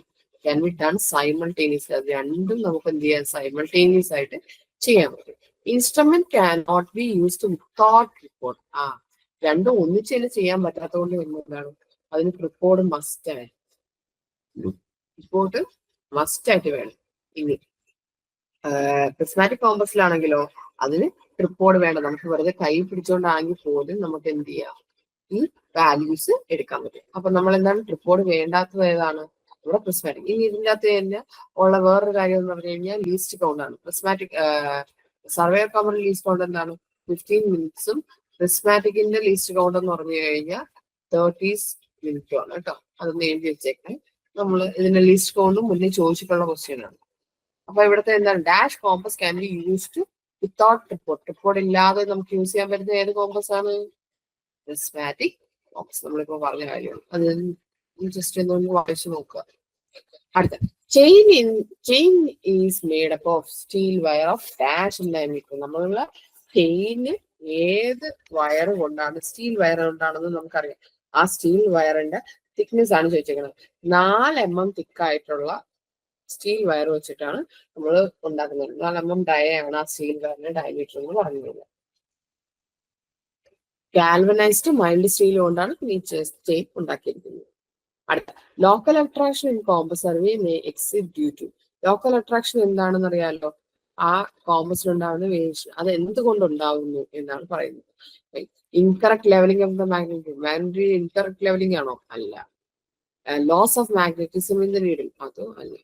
Can be done simultaneously. അത് രണ്ടും നമുക്ക് എന്ത് ചെയ്യാൻ സൈമൾട്ടേനിയസ് ആയിട്ട് ചെയ്യാൻ പറ്റും. Instrument can not be used without report. രണ്ടും ഒന്നിച്ച് ചെയ്യാൻ പറ്റാത്തതുകൊണ്ട് എന്താണ്? അതിന് റിപ്പോർട്ട് മസ്റ്റ് ആയി റിപ്പോർട്ട് മസ്റ്റ് ആയിട്ട് വേണം. ഇനി പ്രിസ്മാറ്റിക് കോമ്പസിലാണെങ്കിലോ അതിന് റിപ്പോർട്ട് വേണ്ട. നമുക്ക് വെറുതെ കൈ പിടിച്ചോണ്ടാണെങ്കിൽ പോലും നമുക്ക് എന്ത് ചെയ്യാം? ഈ വാല്യൂസ് എടുക്കാൻ പറ്റും. അപ്പൊ നമ്മൾ എന്താണ് റിപ്പോർട്ട് വേണ്ടാത്തത്? ഏതാണ്? ഇവിടെ പ്രിസ്മാറ്റിക്. ഇനി ഇതിൻ്റെ അകത്ത് തന്നെ ഉള്ള വേറൊരു കാര്യം എന്ന് പറഞ്ഞു കഴിഞ്ഞാൽ ലീസ്റ്റ് കൗണ്ട് ആണ്. പ്രിസ്മാറ്റിക് സർവേയർ കൗണ്ടിന്റെ ലീസ്റ്റ് കൗണ്ട് എന്താണ്? 15 മിനിറ്റ്സും പ്രിസ്മാറ്റിക്കിന്റെ ലീസ്റ്റ് കൗണ്ട് എന്ന് പറഞ്ഞു കഴിഞ്ഞാൽ 30 മിനിറ്റും ആണ് കേട്ടോ. അതൊന്ന് എഴുതി വെച്ചേക്കണേ. നമ്മൾ ഇതിന്റെ ലീസ്റ്റ് കൗണ്ടും മുന്നേ ചോദിച്ചിട്ടുള്ള ക്വസ്റ്റ്യൻ ആണ്. അപ്പൊ ഇവിടുത്തെ എന്താണ്? Dash compass can be used without report. Report ഇല്ലാതെ നമുക്ക് യൂസ് ചെയ്യാൻ പറ്റുന്ന ഏത് കോമ്പസ് ആണ്? Prismatic compass. നമ്മളിപ്പോ പറഞ്ഞ കാര്യമാണ്. അത് ജസ്റ്റ് ഒന്ന് വായിച്ചു നോക്കുക. അടുത്ത chain is made up of steel wire of dash diameter. നമ്മളുള്ള ചെയിന് ഏത് വയർ കൊണ്ടാണ്? സ്റ്റീൽ വയർ കൊണ്ടാണെന്ന് നമുക്കറിയാം. ആ സ്റ്റീൽ വയറിന്റെ തിക്നെസ് ആണ് ചോദിച്ചേക്കുന്നത്. 4 mm തിക്കായിട്ടുള്ള സ്റ്റീൽ വയർ വെച്ചിട്ടാണ് നമ്മൾ ഉണ്ടാക്കുന്നത്. 4 mm ഡയാണ് ആ സ്റ്റീൽ വയറിന്റെ ഡയമീറ്റർ എന്ന് പറഞ്ഞിരുന്നത്. ഗാൽവനൈസ്ഡ് മൈൽഡ് സ്റ്റീൽ കൊണ്ടാണ് ചെയിൻ ഉണ്ടാക്കിയിരിക്കുന്നത്. അടുത്ത local attraction in compass survey may exceed due to. Local attraction എന്താണെന്ന് അറിയാലോ? ആ കോമ്പസിൽ ഉണ്ടാകുന്ന വേരിയേഷൻ അത് എന്തുകൊണ്ടുണ്ടാവുന്നു എന്നാണ് പറയുന്നത്. Incorrect levelling of the magnetic incorrect levelling ആണോ? അല്ല. Loss of magnetism in the needle, അതോ അല്ല.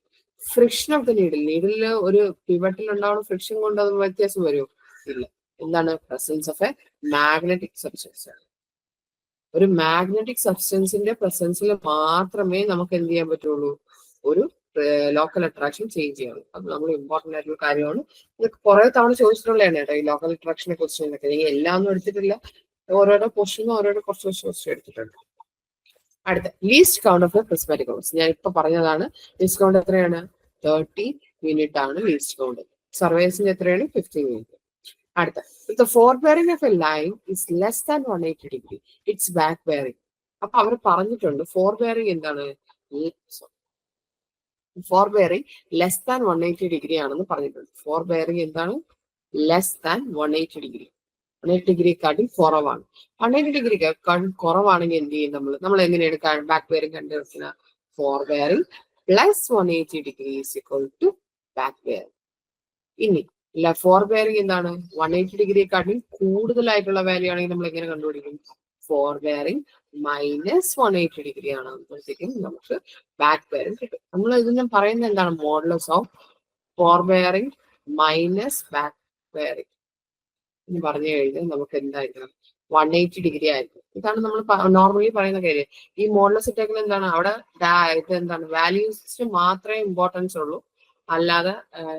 ഫ്രിക്ഷൻ ഓഫ് ദ നീഡിലില് ഒരു പിവറ്റിൽ ഉണ്ടാവുന്ന ഫ്രിക്ഷൻ കൊണ്ട് അത് വ്യത്യാസം വരുമോ? ഇല്ല. എന്താണ്? Presence of a magnetic substance. ഒരു മാഗ്നറ്റിക് സബ്സ്റ്റൻസിന്റെ പ്രസൻസിൽ മാത്രമേ നമുക്ക് എന്ത് ചെയ്യാൻ പറ്റുള്ളൂ? ഒരു ലോക്കൽ അട്രാക്ഷൻ ചേഞ്ച് ചെയ്യണം. അത് നമ്മൾ ഇമ്പോർട്ടന്റ് ആയിട്ടുള്ള കാര്യമാണ്. ഇതൊക്കെ കുറെ തവണ ചോദിച്ചിട്ടുള്ളതാണ് കേട്ടോ ഈ ലോക്കൽ അട്രാക്ഷനെ കുറിച്ച്. എല്ലാം ഒന്നും എടുത്തിട്ടില്ല. ഓരോരോ ക്വസ്റ്റ്യനും ഓരോരോ കുറച്ച് ക്വസ്റ്റ്യൻ എടുത്തിട്ടുണ്ട്. അടുത്ത least count of prismatic compass. ഞാൻ ഇപ്പൊ പറഞ്ഞതാണ്. ലീസ്റ്റ് കൗണ്ട് എത്രയാണ്? 30 മിനിറ്റ് ആണ് ലീസ്റ്റ് കൗണ്ട്. സർവേസിന് എത്രയാണ്? 15 മിനിറ്റ്. അടുത്ത the forbearing of a line is less than 180 degree, it's back bearing. അപ്പൊ അവർ പറഞ്ഞിട്ടുണ്ട് ഫോർബെയറിംഗ് എന്താണ്? ഫോർബെയറിംഗ് ലെസ് ദാൻ 180 ഡിഗ്രി ആണെന്ന് പറഞ്ഞിട്ടുണ്ട്. ഫോർബെയറിംഗ് എന്താണ്? Less than 180 degree. 180 ഡിഗ്രിക്കാട്ടി കുറവാണ്. 180 ഡിഗ്രി കുറവാണെങ്കിൽ എന്ത് ചെയ്യും? നമ്മൾ എങ്ങനെയാണ് ബാക്ക് ബെയറിംഗ് കണ്ടുപിടിക്കുന്ന? Fore bearing plus 180 degree is equal to back bearing. ഇനി ഫോർബെയറിംഗ് എന്താണ്? 180 ഡിഗ്രിയെക്കാട്ടിലും കൂടുതലായിട്ടുള്ള വാല്യൂ ആണെങ്കിൽ നമ്മൾ എങ്ങനെ കണ്ടുപിടിക്കും? ഫോർബെയറിംഗ് മൈനസ് 180 ഡിഗ്രി ആണെന്നപ്പോഴത്തേക്കും നമുക്ക് ബാക്ക് ബെയറിംഗ് കിട്ടും. നമ്മൾ ഇതിന് പറയുന്നത് എന്താണ്? Modulus of fore bearing minus back bearing എന്ന് പറഞ്ഞു കഴിഞ്ഞാൽ നമുക്ക് എന്തായിരിക്കണം? 180 ഡിഗ്രി ആയിരിക്കും. ഇതാണ് നമ്മൾ നോർമലി പറയുന്ന കാര്യം. ഈ മോഡുലസ് ഇട്ടേക്കുന്നത് എന്താണ്? അവിടെ ഇത് എന്താണ്? വാല്യൂസിന് മാത്രമേ ഇമ്പോർട്ടൻസ് ഉള്ളൂ. അല്ലാതെ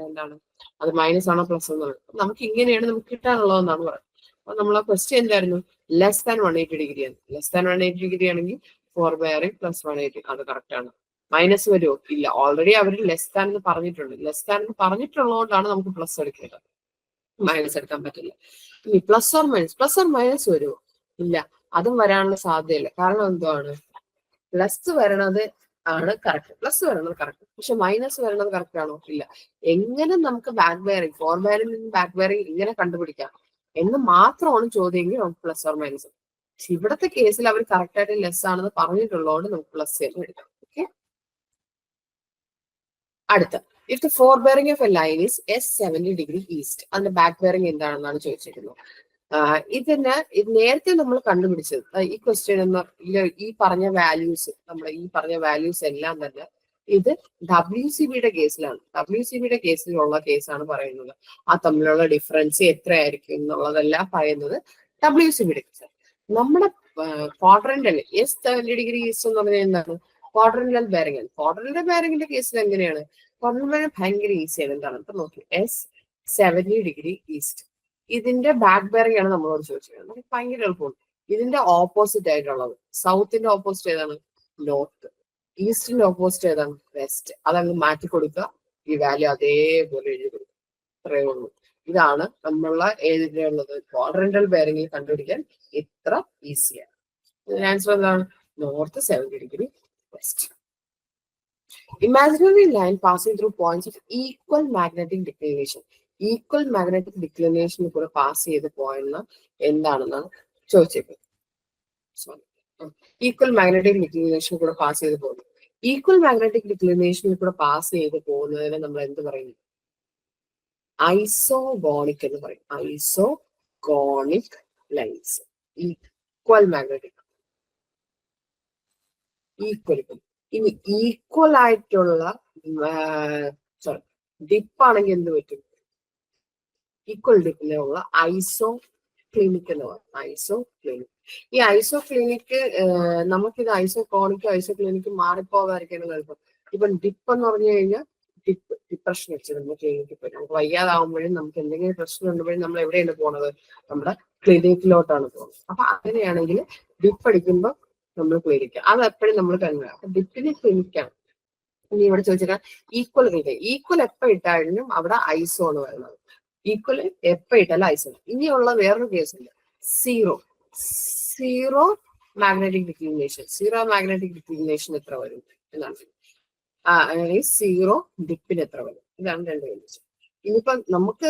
എന്താണ് അത് മൈനസ് ആണോ പ്ലസ് ആണോ? നമുക്ക് ഇങ്ങനെയാണ് നമുക്ക് കിട്ടാനുള്ളതെന്നാണ് പറയുന്നത്. അപ്പൊ നമ്മളെ ക്വസ്റ്റ്യൻ എന്തായിരുന്നു? ലെസ് ദാൻ 180 ഡിഗ്രി ആണ്. ലെസ് ദാൻ 180 ഡിഗ്രി ആണെങ്കിൽ ഫോർബെയറിംഗ് പ്ലസ് 180 അത് കറക്റ്റ് ആണ്. മൈനസ് വരുമോ? ഇല്ല. ഓൾറെഡി അവർ ലെസ് ദാൻ എന്ന് പറഞ്ഞിട്ടുണ്ട്. ലെസ് ദാൻ എന്ന് പറഞ്ഞിട്ടുള്ളതുകൊണ്ടാണ് നമുക്ക് പ്ലസ് എടുക്കേണ്ടത്. മൈനസ് എടുക്കാൻ പറ്റില്ല. ഇനി പ്ലസ് ഓർ മൈനസ് വരുമോ? ഇല്ല. അതും വരാനുള്ള സാധ്യതയില്ല. കാരണം എന്താണ്? പ്ലസ് വരണത് ആണ് കറക്റ്റ്. പ്ലസ് വരണത് കറക്റ്റ്. പക്ഷെ മൈനസ് വരണത് കറക്റ്റ് ആണോ? ഇല്ല. എങ്ങനെ നമുക്ക് ബാക്ക് ബെയറിംഗ് ഫോർബെയറിംഗ് നിന്ന് ബാക്ക് ബെയറിംഗ് ഇങ്ങനെ കണ്ടുപിടിക്കാം എന്ന് മാത്രമാണ് ചോദ്യമെങ്കിൽ നമുക്ക് പ്ലസ് ഓർ മൈനസ്. പക്ഷെ ഇവിടത്തെ കേസിൽ അവർ കറക്റ്റ് ആയിട്ട് ലെസ് ആണെന്ന് പറഞ്ഞിട്ടുള്ളതുകൊണ്ട് നമുക്ക് പ്ലസ് തന്നെ എടുക്കാം. ഓക്കെ. അടുത്ത if the fore bearing of a line is S70 degree east, അതിന്റെ ബാക്ക് ബെയറിംഗ് എന്താണെന്നാണ് ചോദിച്ചിരിക്കുന്നത്. ഇതിന് നേരത്തെ നമ്മൾ കണ്ടുപിടിച്ചത് ഈ ക്വസ്റ്റ്യൻ എന്ന ഈ പറഞ്ഞ വാല്യൂസ് എല്ലാം തന്നെ ഇത് WCBയുടെ കേസിലാണ്. WCBയുടെ കേസിലുള്ള കേസാണ് പറയുന്നത്. ആ തമ്മിലുള്ള ഡിഫറൻസ് എത്രയായിരിക്കും എന്നുള്ളതെല്ലാം പറയുന്നത് WCBയുടെ കേസാണ്. നമ്മുടെ ക്വാഡ്രന്റിൽ S70 ഡിഗ്രി ഈസ്റ്റ് എന്ന് പറഞ്ഞാൽ എന്താണ്? Quadrantal bearing. ക്വാഡ്രന്റൽ ബെയറിംഗിന്റെ കേസിൽ എങ്ങനെയാണ്? ക്വാഡ്രന്റൽ ബെയറിംഗ് ഭയങ്കര ഈസിയാണ്. എന്താണ് ഇപ്പൊ നോക്കി, S70 ഈസ്റ്റ്. ഇതിന്റെ ബാക്ക് ബെയറിംഗ് ആണ് നമ്മളോട് ചോദിച്ചിരിക്കുന്നത്. നമുക്ക് ഭയങ്കര എളുപ്പമാണ്. ഇതിന്റെ ഓപ്പോസിറ്റ് ആയിട്ടുള്ളത്, സൗത്തിന്റെ ഓപ്പോസിറ്റ് ഏതാണ്? നോർത്ത്. ഈസ്റ്റിന്റെ ഓപ്പോസിറ്റ് ഏതാണ്? വെസ്റ്റ്. അതങ്ങ് മാറ്റി കൊടുക്കുക, ഈ വാല്യൂ അതേപോലെ എഴുതി കൊടുക്കുക. അത്രയേ ഉള്ളൂ. ഇതാണ് നമ്മളുള്ള ഏതിന്റെ ഉള്ളത്? ക്വാഡ്രന്റൽ ബെയറിംഗിൽ കണ്ടുപിടിക്കാൻ ഇത്ര ഈസിയാണ്. ആൻസർ എന്താണ്? North 70 west. Imaginary line passing through points of equal magnetic declination. Equal magnetic ഡിക്ലിനേഷനിൽ കൂടെ പാസ് ചെയ്ത് പോയെന്ന് എന്താണെന്നാണ് ചോദിച്ചേക്കുന്നത്. ഈക്വൽ മാഗ്നറ്റിക് ഡിക്ലിനേഷനിൽ കൂടെ പാസ് ചെയ്ത് പോകുന്നു. ഈക്വൽ മാഗ്നറ്റിക് ഡിക്ലിനേഷനിൽ കൂടെ പാസ് ചെയ്ത് പോകുന്നതിന് നമ്മൾ എന്ത് പറയുന്നു? ഐസോഗോണിക് എന്ന് പറയും. Isogonic lines. Equal magnetic equal. ഇനി ഈക്വൽ ആയിട്ടുള്ള ഡിപ്പ് ആണെങ്കിൽ എന്ത് പറ്റും? ഈക്വൽ ഡിപ്പിനുള്ള ഐസോ ക്ലിനിക് എന്ന് പറയും. ഐസോ ക്ലിനിക്. ഈ ഐസോ ക്ലിനിക്ക് നമുക്കിത് ഐസോകോണിക്കും ഐസോ ക്ലിനിക്കും മാറിപ്പോകാതിരിക്കാനും എളുപ്പം. ഇപ്പം ഡിപ്പ് എന്ന് പറഞ്ഞു കഴിഞ്ഞാൽ ഡിപ്രഷൻ വെച്ച് നമ്മൾ ക്ലിനിക്കിൽ പോയി നമുക്ക് വയ്യാതാവുമ്പോഴും നമുക്ക് എന്തെങ്കിലും പ്രശ്നം ഉണ്ടെപ്പോഴും നമ്മൾ എവിടെയാണ് പോണത്? നമ്മുടെ ക്ലിനിക്കിലോട്ടാണ് പോകുന്നത്. അപ്പൊ അങ്ങനെയാണെങ്കിൽ ഡിപ്പ് അടിക്കുമ്പോൾ നമ്മൾ ക്ലിനിക്ക്, അത് എപ്പോഴും നമ്മൾ കണ്ടുക. അപ്പൊ ഡിപ്പിന് ക്ലിനിക്കാണ്. ഇനി ഇവിടെ ചോദിച്ചാൽ ഈക്വൽ ക്ലിനിക്. ഈക്വൽ എപ്പോ ഇട്ടാലും അവിടെ ഐസോ ആണ് വരുന്നത്. ഈക്വൽ എപ്പോ ഇട്ടാലും ഐസോ. ഇനിയുള്ള വേറൊരു കേസുണ്ട്, zero magnetic declination. Zero magnetic declination എത്ര വരും എന്നാണ്. സീറോ ഡിപ്പിന് എത്ര വരും? ഇതാണ് രണ്ട് കണ്ടീഷൻ. ഇനിയിപ്പൊ നമുക്ക്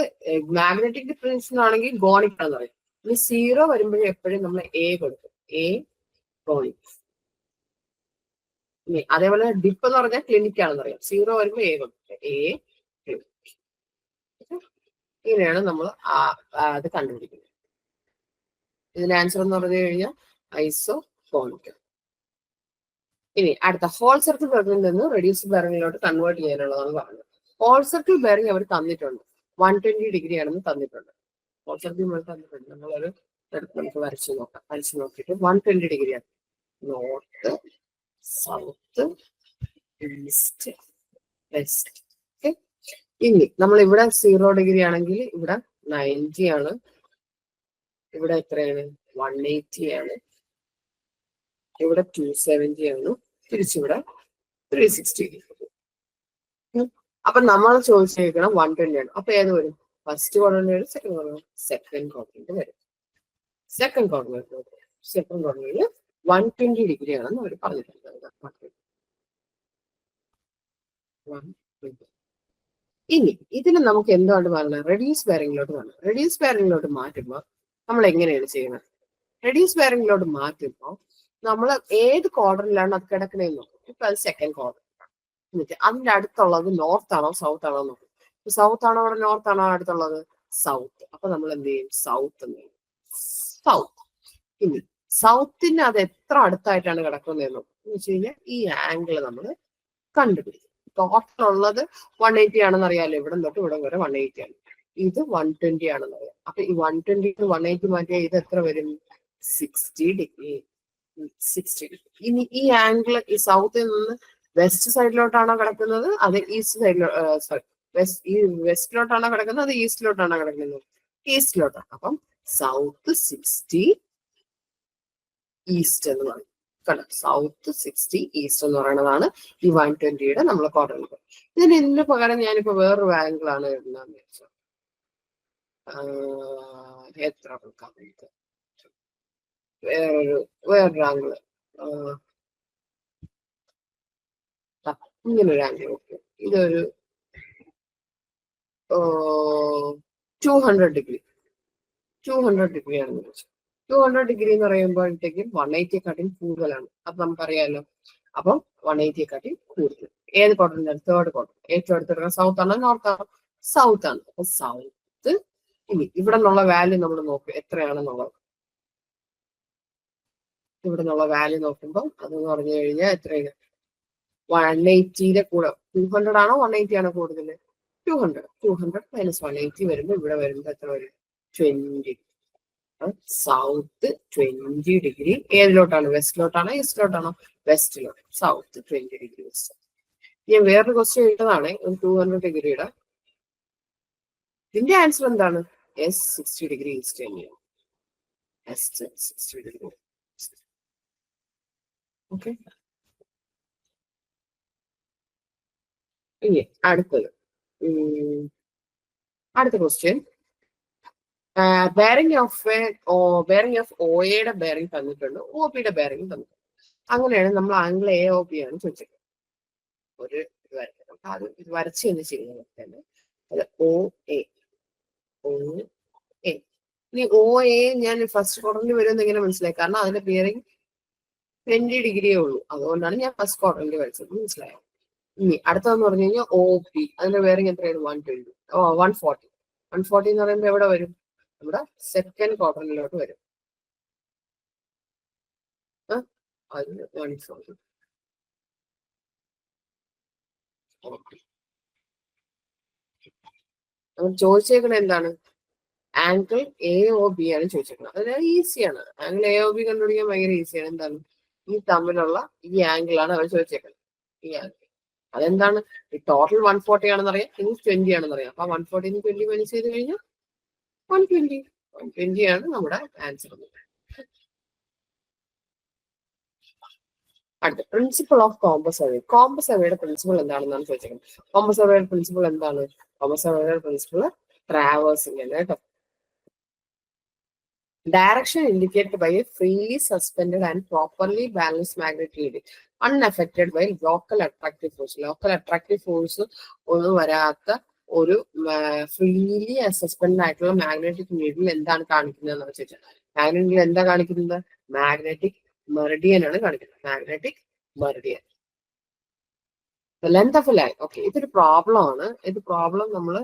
മാഗ്നറ്റിക് ഡിക്ലിനേഷൻ ആണെങ്കിൽ ഗോണിക് ആണെന്ന് പറയും. ഇനി സീറോ വരുമ്പോഴും എപ്പോഴും നമ്മൾ എ കൊടുക്കും. എ ഗോണിക്. ഇനി അതേപോലെ ഡിപ്പ് എന്ന് പറഞ്ഞാൽ ക്ലിനിക് ആണെന്ന് അറിയാം. സീറോ വരുമ്പോൾ എ കൊടുക്കും. A clinic. ഇങ്ങനെയാണ് നമ്മൾ അത് കണ്ടുപിടിക്കുന്നത്. ഇതിന്റെ ആൻസർ എന്ന് പറഞ്ഞു കഴിഞ്ഞാൽ ഐസോ ഗോണിക്. ഇനി അടുത്ത ഹോൾ സർക്കിൾ ബെയറിംഗിൽ നിന്ന് റെഡ്യൂസ്ഡ് ബെയറിംഗിലോട്ട് കൺവേർട്ട് ചെയ്യാനുള്ളതാണ് പറഞ്ഞത്. ഹോൾ സർക്കിൾ ബെയറിംഗ് അവർ തന്നിട്ടുണ്ട്. 120 ഡിഗ്രി ആണെന്ന് തന്നിട്ടുണ്ട്. ഹോൾ സർക്കിൾ ബെയറിംഗ് തന്നിട്ടുണ്ട്. നമ്മളൊരു നമുക്ക് വരച്ചു നോക്കാം. വരച്ചു നോക്കിയിട്ട് 120 ഡിഗ്രിയാണ്. North, south, east, west. Okay. ഇനി നമ്മൾ ഇവിടെ 0 ഡിഗ്രി ആണെങ്കിൽ ഇവിടെ 90 ആണ്. ഇവിടെ എത്രയാണ്? 180 ആണ്. ഇവിടെ 270 ആണ്. തിരിച്ചിവിടെ 360. അപ്പൊ നമ്മൾ ചോദിച്ചേക്കണം 120 ആണ്. അപ്പൊ ഏത് വരും? ഫസ്റ്റ് ക്വാഡ്രന്റ് വരും, സെക്കൻഡ് ക്വാഡ്രന്റ്? സെക്കൻഡ് ക്വാഡ്രന്റ് വരും. സെക്കൻഡ് ക്വാഡ്രന്റിൽ 120 ഡിഗ്രി ആണെന്ന് അവർ പറഞ്ഞിട്ടുണ്ട്. ഇനി ഇതിന് നമുക്ക് എന്തുകൊണ്ട് പറഞ്ഞത്? റെഡ്യൂസ് ബെയറിംഗിലോട്ട് വരണം. റെഡ്യൂസ് ബെയറിംഗിലോട്ട് മാറ്റുമ്പോൾ നമ്മൾ എങ്ങനെയാണ് ചെയ്യുന്നത്? റെഡ്യൂസ് ബെയറിംഗിലോട്ട് മാറ്റുമ്പോൾ നമ്മൾ ഏത് ക്വാഡ്രന്റിലാണ് അത് കിടക്കണേന്ന് നോക്കും. ഇപ്പൊ അത് സെക്കൻഡ് ക്വാഡ്രന്റ്. എന്നിട്ട് അതിന്റെ അടുത്തുള്ളത് നോർത്ത് ആണോ സൗത്ത് ആണോ നോക്കും. സൗത്ത് ആണോ അവിടെ നോർത്ത് ആണോ അടുത്തുള്ളത്? സൗത്ത്. അപ്പൊ നമ്മൾ എന്ത് ചെയ്യും? സൗത്ത് എന്ന് ചെയ്യും. സൗത്ത്. ഇനി സൗത്തിന് അത് എത്ര അടുത്തായിട്ടാണ് കിടക്കുന്നത് നോക്കും. എന്ന് വെച്ച് കഴിഞ്ഞാൽ ഈ ആംഗിൾ നമ്മൾ കണ്ടുപിടിക്കും. ടോട്ടൽ ഉള്ളത് 180 ആണെന്ന് അറിയാലോ. ഇവിടെ തൊട്ട് ഇവിടെ വരെ 180 ആണ്. ഇത് 120 ആണെന്ന് അറിയാം. അപ്പൊ ഈ 120 180 മാറ്റിയാൽ ഇത് എത്ര വരും? 60 ഡിഗ്രി. 60 ഡിഗ്രി. ഇനി ഈ ആംഗിൾ ഈ സൗത്തിൽ നിന്ന് വെസ്റ്റ് സൈഡിലോട്ടാണോ കിടക്കുന്നത്? അത് ഈസ്റ്റ് സൈഡിലോ സോറി ഈ വെസ്റ്റിലോട്ടാണോ കിടക്കുന്നത്? അത് ഈസ്റ്റിലോട്ടാണോ കിടക്കുന്നത്? ഈസ്റ്റിലോട്ടാണ്. അപ്പം സൗത്ത് 60 ഈസ്റ്റ് എന്ന് പറയും. സൗത്ത് 60 ഈസ്റ്റ് എന്ന് പറയുന്നതാണ് ഈ 120യുടെ നമ്മളെ ക്വാഡ്രന്റ്. ഇതിന് ഇതിന് പകരം ഞാനിപ്പോ വേറൊരു ആംഗിൾ ആണ് ഇടുന്നതെന്ന് വെച്ചാൽ എത്ര കൊടുക്കാൻ വേണ്ടി വേറൊരു ആംഗിള് ഇങ്ങനൊരു ആംഗിൾ. ഇതൊരു 200 ഡിഗ്രി. 200 ഡിഗ്രി ആണെന്ന് വെച്ചു. 200 ഡിഗ്രി എന്ന് പറയുമ്പോഴത്തേക്കും 180യെക്കാട്ടിയും കൂടുതലാണ്. അത് നമുക്കറിയാലോ. അപ്പം 180യെക്കാട്ടിയും കൂടുതൽ. ഏത് ക്വാഡ്രന്റാണ്? Third quadrant. ഏറ്റവും അടുത്ത് സൗത്ത് ആണോ നോർത്ത് ആണോ? സൗത്ത് ആണ്. അപ്പൊ സൗത്ത്. ഇനി ഇവിടെ നിന്നുള്ള വാല്യൂ നമ്മൾ നോക്കും എത്രയാണെന്നുള്ളത്. ഇവിടെ നിന്നുള്ള വാല്യൂ നോക്കുമ്പോൾ അതെന്ന് പറഞ്ഞു കഴിഞ്ഞാൽ എത്രയാണ്? 180യുടെ കൂടെ 200 ആണോ 180 ആണോ കൂടുതൽ? 200 -180 വരുമ്പോൾ ഇവിടെ വരുമ്പോൾ എത്ര വരും? 20. സൗത്ത് 20 ഡിഗ്രി ഏതിലോട്ടാണ്? വെസ്റ്റിലോട്ടാണോ ഈസ്റ്റിലോട്ടാണോ? വെസ്റ്റിലോട്ട്. South 20 degree west. ഞാൻ വേറൊരു ക്വസ്റ്റ്യൻ ഇട്ടതാണ് ഒരു 200 ഡിഗ്രിയുടെ. ഇതിന്റെ ആൻസർ എന്താണ്? എസ് 60 ഡിഗ്രി ഈസ്റ്റ് തന്നെയാണ്. S 60 degree. ഓക്കെ, ഇനി അടുത്തത്. അടുത്ത ക്വസ്റ്റ്യൻ, ബെയറിംഗ് ഓഫ് ഒയുടെ ബെയറിംഗ് തന്നിട്ടുണ്ട്, ഒ ബിയുടെ ബെയറിംഗ് തന്നിട്ടുണ്ട്. അങ്ങനെയാണ് നമ്മൾ ആംഗിൾ എ ഒ ബി ആണ് ചോദിച്ചത്. ഒരു ഇത് വരയ്ക്കണം, അത് ഇത് വരച്ച് തന്നെ ചെയ്യുന്നത് തന്നെ. അത് ഒ എ. ഇനി ഒ എ ഞാൻ ഫസ്റ്റ് ക്വാഡ്രന്റിൽ വരുമെന്ന് എങ്ങനെ മനസ്സിലായി? കാരണം അതിന്റെ ബിയറിംഗ് 20 ഡിഗ്രിയേ ഉള്ളൂ, അതുകൊണ്ടാണ് ഞാൻ ഫസ്റ്റ് ക്വാഡ്രന്റിൽ വരച്ചത്. മനസ്സിലായോ? ഇനി അടുത്തതെന്ന് പറഞ്ഞു കഴിഞ്ഞാൽ ഒ പി. അതിന്റെ ബിയറിംഗ് എത്രയാണ്? 120. 140. 140 എന്ന് പറയുമ്പോൾ എവിടെ വരും? നമ്മുടെ സെക്കൻഡ് ക്വാഡ്രന്റിലോട്ട് വരും. അത് 140. നമ്മൾ ചോദിച്ചേക്കുന്നത് എന്താണ്? ആംഗിൾ എ ഒ ബി ആണ് ചോദിച്ചേക്കുന്നത്. അതായത് ഈസിയാണ്. ആംഗിൾ എ ഒ ബി കണ്ടുപിടിക്കാൻ ഭയങ്കര ഈസിയാണ്. എന്താണ്? ഈ തമ്മിലുള്ള ഈ ആംഗിൾ ആണ് അവർ ചോദിച്ചേക്കുന്നത്. ഈ ആംഗിൾ അതെന്താണ്? ഈ ടോട്ടൽ 140 ആണെന്ന് അറിയാം, ഇനി 20 ആണെന്ന് അറിയാം. അപ്പൊ 140 20 മൈനസ് ചെയ്ത് കഴിഞ്ഞാൽ 120. 120 ആണ് നമ്മുടെ ആൻസർ. അടുത്ത principle of compass survey. Compass സർവേയുടെ പ്രിൻസിപ്പിൾ എന്താണെന്നാണ് ചോദിച്ചേക്കുന്നത്. കോമ്പസ് സർവേയുടെ പ്രിൻസിപ്പിൾ എന്താണ്? കോമ്പസ് സർവേയുടെ പ്രിൻസിപ്പിൾ ട്രാവേഴ്സിംഗ് ആണ് കേട്ടോ. Direction indicated by a freely suspended and properly balanced magnetic field, unaffected by local attractive force. Local attractive force ഒന്നും വരാത്ത ഒരു ഫ്രീലി സസ്പെൻഡ് ആയിട്ടുള്ള മാഗ്നറ്റിക് ഫീൽഡിൽ എന്താണ് കാണിക്കുന്നത് ചോദിച്ചാൽ, മാഗ്നറ്റിക് എന്താ കാണിക്കുന്നത്? മാഗ്നറ്റിക് മെറിഡിയൻ ആണ് കാണിക്കുന്നത്. Magnetic Meridian. Length of line. Okay, ഇതൊരു പ്രോബ്ലം ആണ്. ഇത് പ്രോബ്ലം നമ്മൾ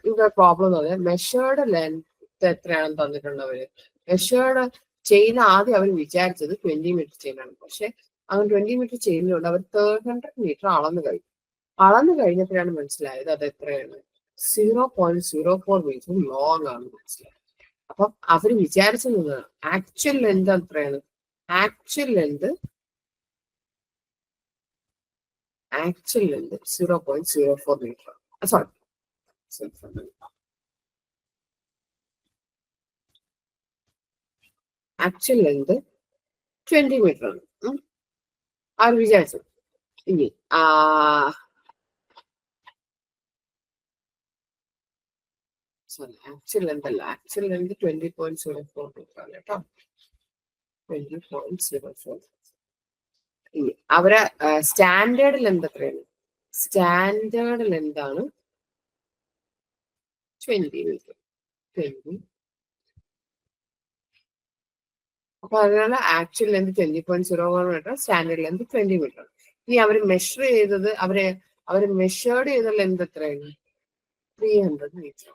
ഇവിടെ പ്രോബ്ലം എന്ന് പറഞ്ഞാൽ മെഷേർഡ് ലെങ്ത് എത്രയാണെന്ന് തന്നിട്ടുണ്ട് അവര്. മെഷേർഡ് ചെയിൻ ആദ്യം അവർ വിചാരിച്ചത് 20 മീറ്റർ ചെയിനാണ്. പക്ഷെ അങ്ങനെ 20 മീറ്റർ ചെയിനിലുണ്ട് അവർ 300 മീറ്റർ അളന്നു കഴിഞ്ഞു. അളന്നു കഴിഞ്ഞപ്പോഴാണ് മനസ്സിലായത് അത് എത്രയാണ്? 0.04 മീറ്റർ ലോങ് ആണ് മനസ്സിലായത്. അപ്പം അവർ വിചാരിച്ചത് ആക്ച്വൽ ലെങ്ത് എത്രയാണ്? Actual length 0.04 metre. Sorry, actual length 20 metre ആണ് അവർ വിചാരിച്ചത്. ഇനി സോറി, ആക്ച്വൽ ലെങ്ത് അല്ല, ആക്ച്വൽ ലെങ്ത് 20.04 മീറ്റർ ആണ് കേട്ടോ. 20.04. ഇനി അവരെ സ്റ്റാൻഡേർഡ് ലെങ്ത് എത്രയാണ്? സ്റ്റാൻഡേർഡ് ലെങ്ത് ആണ് 20 മീറ്റർ. 20. അപ്പൊ അതിനാണ് actual length 20.04 metre, standard length 20 metre. ഇനി അവർ മെഷർ ചെയ്തത് അവര് മെഷേർഡ് ചെയ്ത ലെങ്ത് എത്രയാണ്? 300 മീറ്റർ.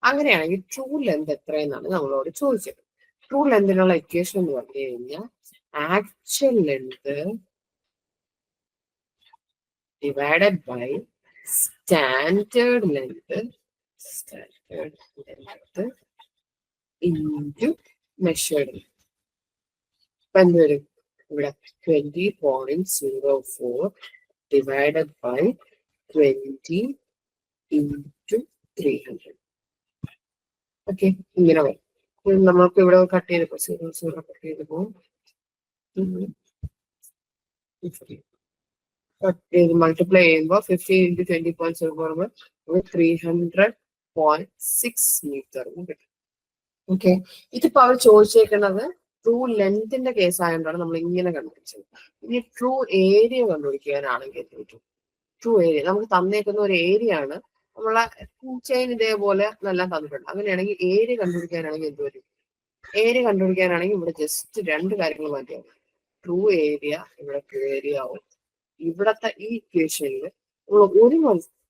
അങ്ങനെയാണെങ്കിൽ ട്രൂ ലെങ്ത് എത്രയെന്നാണ് നമ്മളോട് ചോദിച്ചത്. ട്രൂ ലെങ്തിനുള്ള ഇക്വേഷൻ എന്ന് പറഞ്ഞു കഴിഞ്ഞാൽ actual length divided by standard length into measured. ഇപ്പൊ എന്ത് വരും? ഇവിടെ 20.04 ഡിവൈഡഡ് ബൈ 20 ഇൻറ്റു 300. ഓക്കെ, ഇങ്ങനെ വരും. നമ്മൾക്ക് ഇവിടെ കട്ട് ചെയ്തപ്പോ 0 കട്ട് ചെയ്തപ്പോ മൾട്ടിപ്ലൈ ചെയ്യുമ്പോൾ 50 ഇൻറ്റു 20.04 300.6 മീറ്റർ കിട്ടും. ഓക്കെ, ഇതിപ്പോ അവർ ചോദിച്ചേക്കുന്നത് ട്രൂ ലെങ്തിന്റെ കേസ് ആയതുകൊണ്ടാണ് നമ്മൾ ഇങ്ങനെ കണ്ടുപിടിച്ചത്. ഇനി ട്രൂ ഏരിയ കണ്ടുപിടിക്കാനാണെങ്കിൽ എന്ത് പറ്റും? ട്രൂ ഏരിയ നമുക്ക് തന്നേക്കുന്ന ഒരു ഏരിയ ആണ്. നമ്മളെ ചെയിൻ ഇതേപോലെ നല്ല തന്നിട്ടുണ്ട്. അങ്ങനെയാണെങ്കിൽ ഏരിയ കണ്ടുപിടിക്കാനാണെങ്കിൽ എന്ത് വരും? ഏരിയ കണ്ടുപിടിക്കാനാണെങ്കിൽ ഇവിടെ ജസ്റ്റ് 2 കാര്യങ്ങൾ മാറ്റിയാൽ ട്രൂ ഏരിയ ഇവിടെ ട്രൂ ഏരിയ ആവും. ഇവിടത്തെ ഈ ഇക്വേഷനിൽ നമ്മൾ ഒരു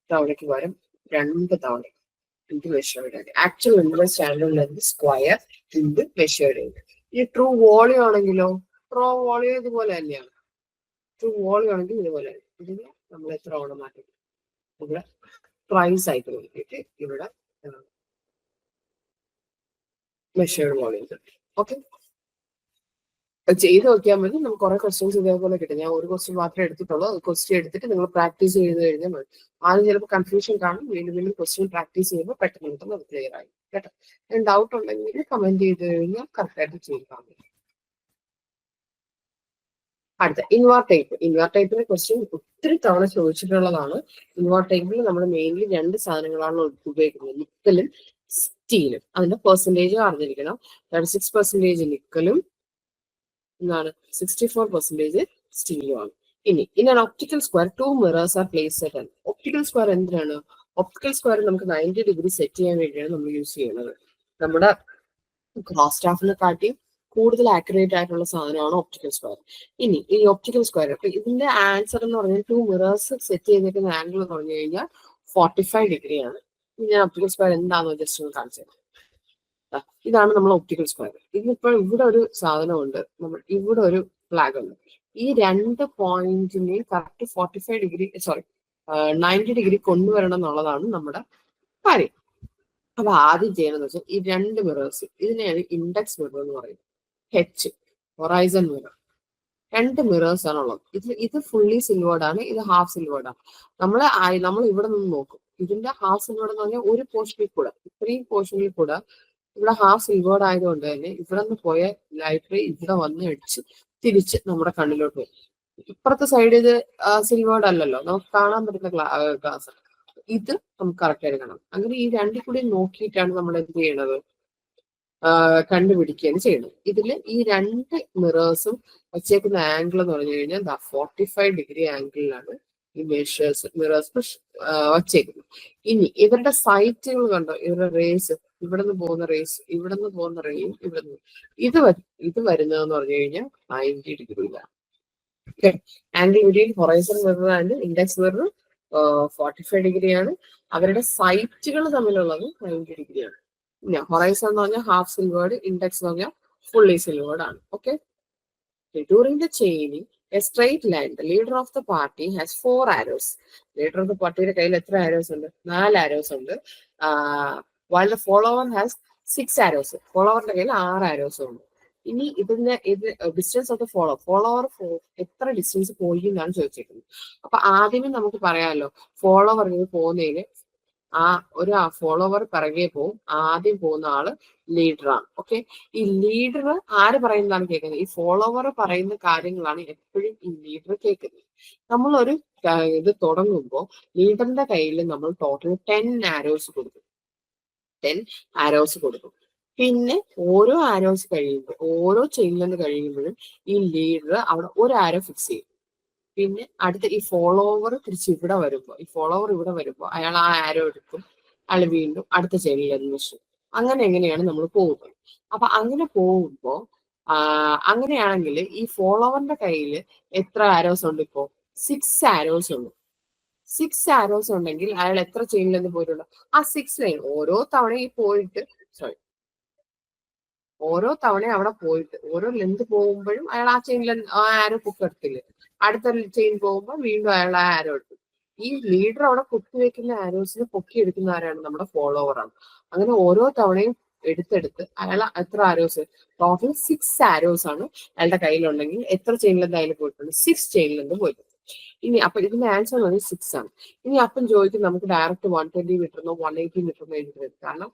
തവണയ്ക്ക് പകരം 2 തവണ ഇൻറ്റു മെഷേർഡ് ആയിട്ട് actual length standard length square into measured ആയിട്ട്. ഈ ട്രൂ വോളിയം ആണെങ്കിലോ, ട്രൂ വോളിയം ഇതുപോലെ തന്നെയാണ്. ട്രൂ വോളിയം ആണെങ്കിൽ ഇതുപോലെ ഇതിന് നമ്മൾ എത്ര തവണ മാറ്റും? ഇവിടെ പ്രൈസ് ആയിട്ട് നോക്കിയിട്ട് ഇവിടെ മെഷേർഡ് വോളിയത്തിൽ. ഓക്കെ, ചെയ്ത് നോക്കിയാൽ മതി. നമുക്ക് കുറെ ക്വസ്റ്റ്യൻസ് ഇതേപോലെ കിട്ടും. ഞാൻ ഒരു ക്വസ്റ്റ്യൻ മാത്രമേ എടുത്തിട്ടുള്ളൂ. ക്വസ്റ്റ്യൻ എടുത്തിട്ട് നിങ്ങൾ പ്രാക്ടീസ് ചെയ്ത് കഴിഞ്ഞാൽ മതി. ആദ്യം ചിലപ്പോൾ കൺഫ്യൂഷൻ കാണും. വീണ്ടും വീണ്ടും ക്വസ്റ്റ്യൻ പ്രാക്ടീസ് ചെയ്യുമ്പോൾ പെട്ടെന്ന് കിട്ടും, അത് ക്ലിയർ ആയി കേട്ടോ. ഡൗട്ട് ഉണ്ടെങ്കിൽ കമന്റ് ചെയ്ത് കഴിഞ്ഞാൽ കറക്റ്റായിട്ട് ചെയ്താൽ മതി. അടുത്ത ഇൻവാർ ടൈപ്പ്. ഇൻവാർ ടൈപ്പിന്റെ ക്വസ്റ്റ്യൻ ഒത്തിരി തവണ ചോദിച്ചിട്ടുള്ളതാണ്. ഇൻവാർ ടൈപ്പിൽ നമ്മൾ മെയിൻലി രണ്ട് സാധനങ്ങളാണ് ഉപയോഗിക്കുന്നത്, നിക്കലും സ്റ്റീലും. അതിന്റെ പെർസെൻറ്റേജ് അറിഞ്ഞിരിക്കണം. 36% നിക്കലും എന്താണ് 64% സ്റ്റീലുമാണ്. ഇനി in an optical square 2 mirrors are placed at. Optical square എന്തിനാണ്? ഒപ്റ്റിക്കൽ സ്ക്വയർ നമുക്ക് 90 ഡിഗ്രി സെറ്റ് ചെയ്യാൻ വേണ്ടിയാണ് നമ്മൾ യൂസ് ചെയ്യുന്നത്. നമ്മുടെ ക്രോസ് സ്റ്റാഫിനെ കാട്ടി കൂടുതൽ ആക്യുറേറ്റ് ആയിട്ടുള്ള സാധനമാണ് ഒപ്റ്റിക്കൽ സ്ക്വയർ. ഇനി ഈ ഒപ്റ്റിക്കൽ സ്ക്വയർ ഇതിന്റെ ആൻസർ എന്ന് പറഞ്ഞാൽ 2 മിറേഴ്സ് സെറ്റ് ചെയ്തിരിക്കുന്ന ആംഗിൾ എന്ന് പറഞ്ഞു കഴിഞ്ഞാൽ 45 ഡിഗ്രിയാണ്. ഞാൻ ഒപ്റ്റിക്കൽ സ്ക്വയർ എന്താണെന്ന് ജസ്റ്റ് ഒന്ന് കാണിച്ചു തരാം. ഇതാണ് നമ്മൾ ഒപ്റ്റിക്കൽ സ്ക്വയർ. ഇതിപ്പോ ഇവിടെ ഒരു സാധനമുണ്ട്, നമ്മൾ ഇവിടെ ഒരു ഫ്ലാഗ് ഉണ്ട്. ഈ രണ്ട് പോയിന്റിനെയും കറക്റ്റ് 45 ഡിഗ്രി 90 ഡിഗ്രി കൊണ്ടുവരണം എന്നുള്ളതാണ് നമ്മുടെ കാര്യം. അപ്പൊ ആദ്യം ചെയ്യണമെന്ന് വെച്ചാൽ ഈ രണ്ട് മിറേഴ്സ്, ഇതിനെയാണ് ഇൻഡെക്സ് മിറർ എന്ന് പറയുന്നത്. ഹെച്ച് ഹൊറൈസൺ മിറർ, രണ്ട് മിറേഴ്സ് ആണുള്ളത്. ഇത് ഫുള്ളി സിൽവേർഡ് ആണ്, ഇത് ഹാഫ് സിൽവേർഡ് ആണ്. നമ്മൾ ഇവിടെ നിന്ന് നോക്കും. ഇതിന്റെ ഹാഫ് സിൽവേർഡ് എന്ന് പറഞ്ഞാൽ ഒരു പോർഷനിൽ കൂടെ, ഇത്രയും പോർഷനിൽ കൂടെ ഇവിടെ ഹാഫ് സിൽവേർഡ് ആയതുകൊണ്ട് തന്നെ ഇവിടെ നിന്ന് പോയ ലൈറ്റ് ഇവിടെ വന്ന് അടിച്ച് തിരിച്ച് നമ്മുടെ കണ്ണിലോട്ട് വരും. ഇപ്പുറത്തെ സൈഡ് ഇത് സിൽവേർഡ് അല്ലല്ലോ, നമുക്ക് കാണാൻ പറ്റുന്ന ഗ്ലാസ്. ഇത് നമുക്ക് കറക്റ്റ് ആയിട്ട് കാണാം. അങ്ങനെ ഈ രണ്ടിൽ കൂടി നോക്കിയിട്ടാണ് നമ്മൾ എന്ത് ചെയ്യണത്, കണ്ടുപിടിക്കുകയാണ് ചെയ്യുന്നത്. ഇതില് ഈ രണ്ട് മിറേഴ്സും വച്ചേക്കുന്ന ആംഗിൾ എന്ന് പറഞ്ഞു കഴിഞ്ഞാൽ 45 ഡിഗ്രി ആംഗിളിലാണ് ഈ മിറേഴ്സ് വച്ചേക്കുന്നത്. ഇനി ഇവരുടെ സൈറ്റുകൾ കണ്ടോ, ഇവരുടെ റേസ്, ഇവിടെ നിന്ന് പോകുന്ന റേസ്, ഇവിടെ നിന്ന് പോകുന്ന റേയും ഇവിടെ നിന്ന് ഇത് വരുന്നതെന്ന് പറഞ്ഞു കഴിഞ്ഞാൽ 90 ഡിഗ്രിയിലാണ്. Angle between horizon mirror and index mirror 45 ഡിഗ്രിയാണ്. അവരുടെ സൈറ്റുകൾ തമ്മിലുള്ളത് 90 ഡിഗ്രിയാണ്. പിന്നെ ഹൊറൈസൺ എന്ന് പറഞ്ഞാൽ ഹാഫ് സിൽവേർഡ്, ഇൻഡെക്സ് എന്ന് പറഞ്ഞാൽ ഫുള്ളി സിൽവേർഡ് ആണ്. Okay, during the chaining A straight line the leader of the party has 4 arrows. Leader of the പാർട്ടിയുടെ കയ്യിൽ എത്ര ആരോസ് ഉണ്ട്? 4 ആരോസ് ഉണ്ട്. while the follower has 6 arrows. ഫോളോവറിന്റെ കയ്യിൽ 6 ആരോസ് ഉണ്ട്. ഇനി ഇത് ഡിസ്റ്റൻസ് ഓഫ് ദ ഫോളോവർ എത്ര ഡിസ്റ്റൻസ് പോയി എന്നാണ് ചോദിച്ചിരിക്കുന്നത്. അപ്പൊ ആദ്യമേ നമുക്ക് പറയാമല്ലോ, ഫോളോവർ പോകുന്നതിന് ഒരു ഫോളോവർ പിറകെ പോവും. ആദ്യം പോകുന്ന ആള് ലീഡറാണ്. ഓക്കെ, ഈ ലീഡർ ആര് പറയുന്നതാണ് കേൾക്കുന്നത്? ഈ ഫോളോവർ പറയുന്ന കാര്യങ്ങളാണ് എപ്പോഴും ഈ ലീഡർ കേൾക്കുന്നത്. നമ്മളൊരു ഇത് തുടങ്ങുമ്പോൾ ലീഡറിന്റെ കയ്യിൽ നമ്മൾ ടോട്ടൽ 10 ആരോസ് കൊടുക്കും. 10 ആരോസ് കൊടുക്കും. പിന്നെ ഓരോ ആരോസ് കഴിയുമ്പോൾ, ഓരോ ചെയിനിൽ കഴിയുമ്പോഴും ഈ ലീഡർ അവിടെ ഒരു ആരോ ഫിക്സ് ചെയ്യും. പിന്നെ അടുത്ത ഈ ഫോളോവർ തിരിച്ച് ഇവിടെ വരുമ്പോൾ അയാൾ ആ ആരോ എടുക്കും. അയാൾ വീണ്ടും അടുത്ത ചെയിനിൽ അന്വേഷിക്കും. എങ്ങനെയാണ് നമ്മൾ പോകുന്നത്. അപ്പൊ അങ്ങനെ പോകുമ്പോൾ അങ്ങനെയാണെങ്കിൽ ഈ ഫോളോവറിന്റെ കയ്യിൽ എത്ര ആരോസ് ഉണ്ട്? ഇപ്പോ 6 ആരോസ് ഉണ്ട്. 6 ആരോസ് ഉണ്ടെങ്കിൽ അയാൾ എത്ര ചെയിനിൽ നിന്ന് പോയിട്ടുണ്ട്? ആ 6 ലൈൻ ഓരോ തവണയും അവിടെ പോയിട്ട് ഓരോ ലെന്ത് പോകുമ്പോഴും അയാൾ ആ ചെയിനിൽ ആരോ പൊക്കെടുത്തില്ലേ, അടുത്ത ചെയിൻ പോകുമ്പോൾ വീണ്ടും അയാൾ ആ ആരോ എടുക്കും. ഈ ലീഡർ അവിടെ കുത്തിവെക്കുന്ന ആരോസിനെ പൊക്കിയെടുക്കുന്ന ആരാണ്? നമ്മുടെ ഫോളോവറാണ്. അങ്ങനെ ഓരോ തവണയും എടുത്തെടുത്ത് അയാൾ എത്ര ആരോസ്? ടോട്ടൽ 6 ആരോസ് ആണ് അയാളുടെ കയ്യിലുണ്ടെങ്കിൽ എത്ര ചെയിനിൽ എന്തായാലും പോയിട്ടുണ്ട്? 6 ചെയിനിൽ നിന്ന് പോയിട്ടുണ്ട്. ഇനി അപ്പൊ ഇതിന്റെ ആൻസർ എന്ന് പറഞ്ഞാൽ 6 ആണ്. ഇനി അപ്പം ചോദിക്കും നമുക്ക് ഡയറക്റ്റ് 120 മീറ്ററിനോ 180 മീറ്ററിനോ എഴുതുന്നത്. കാരണം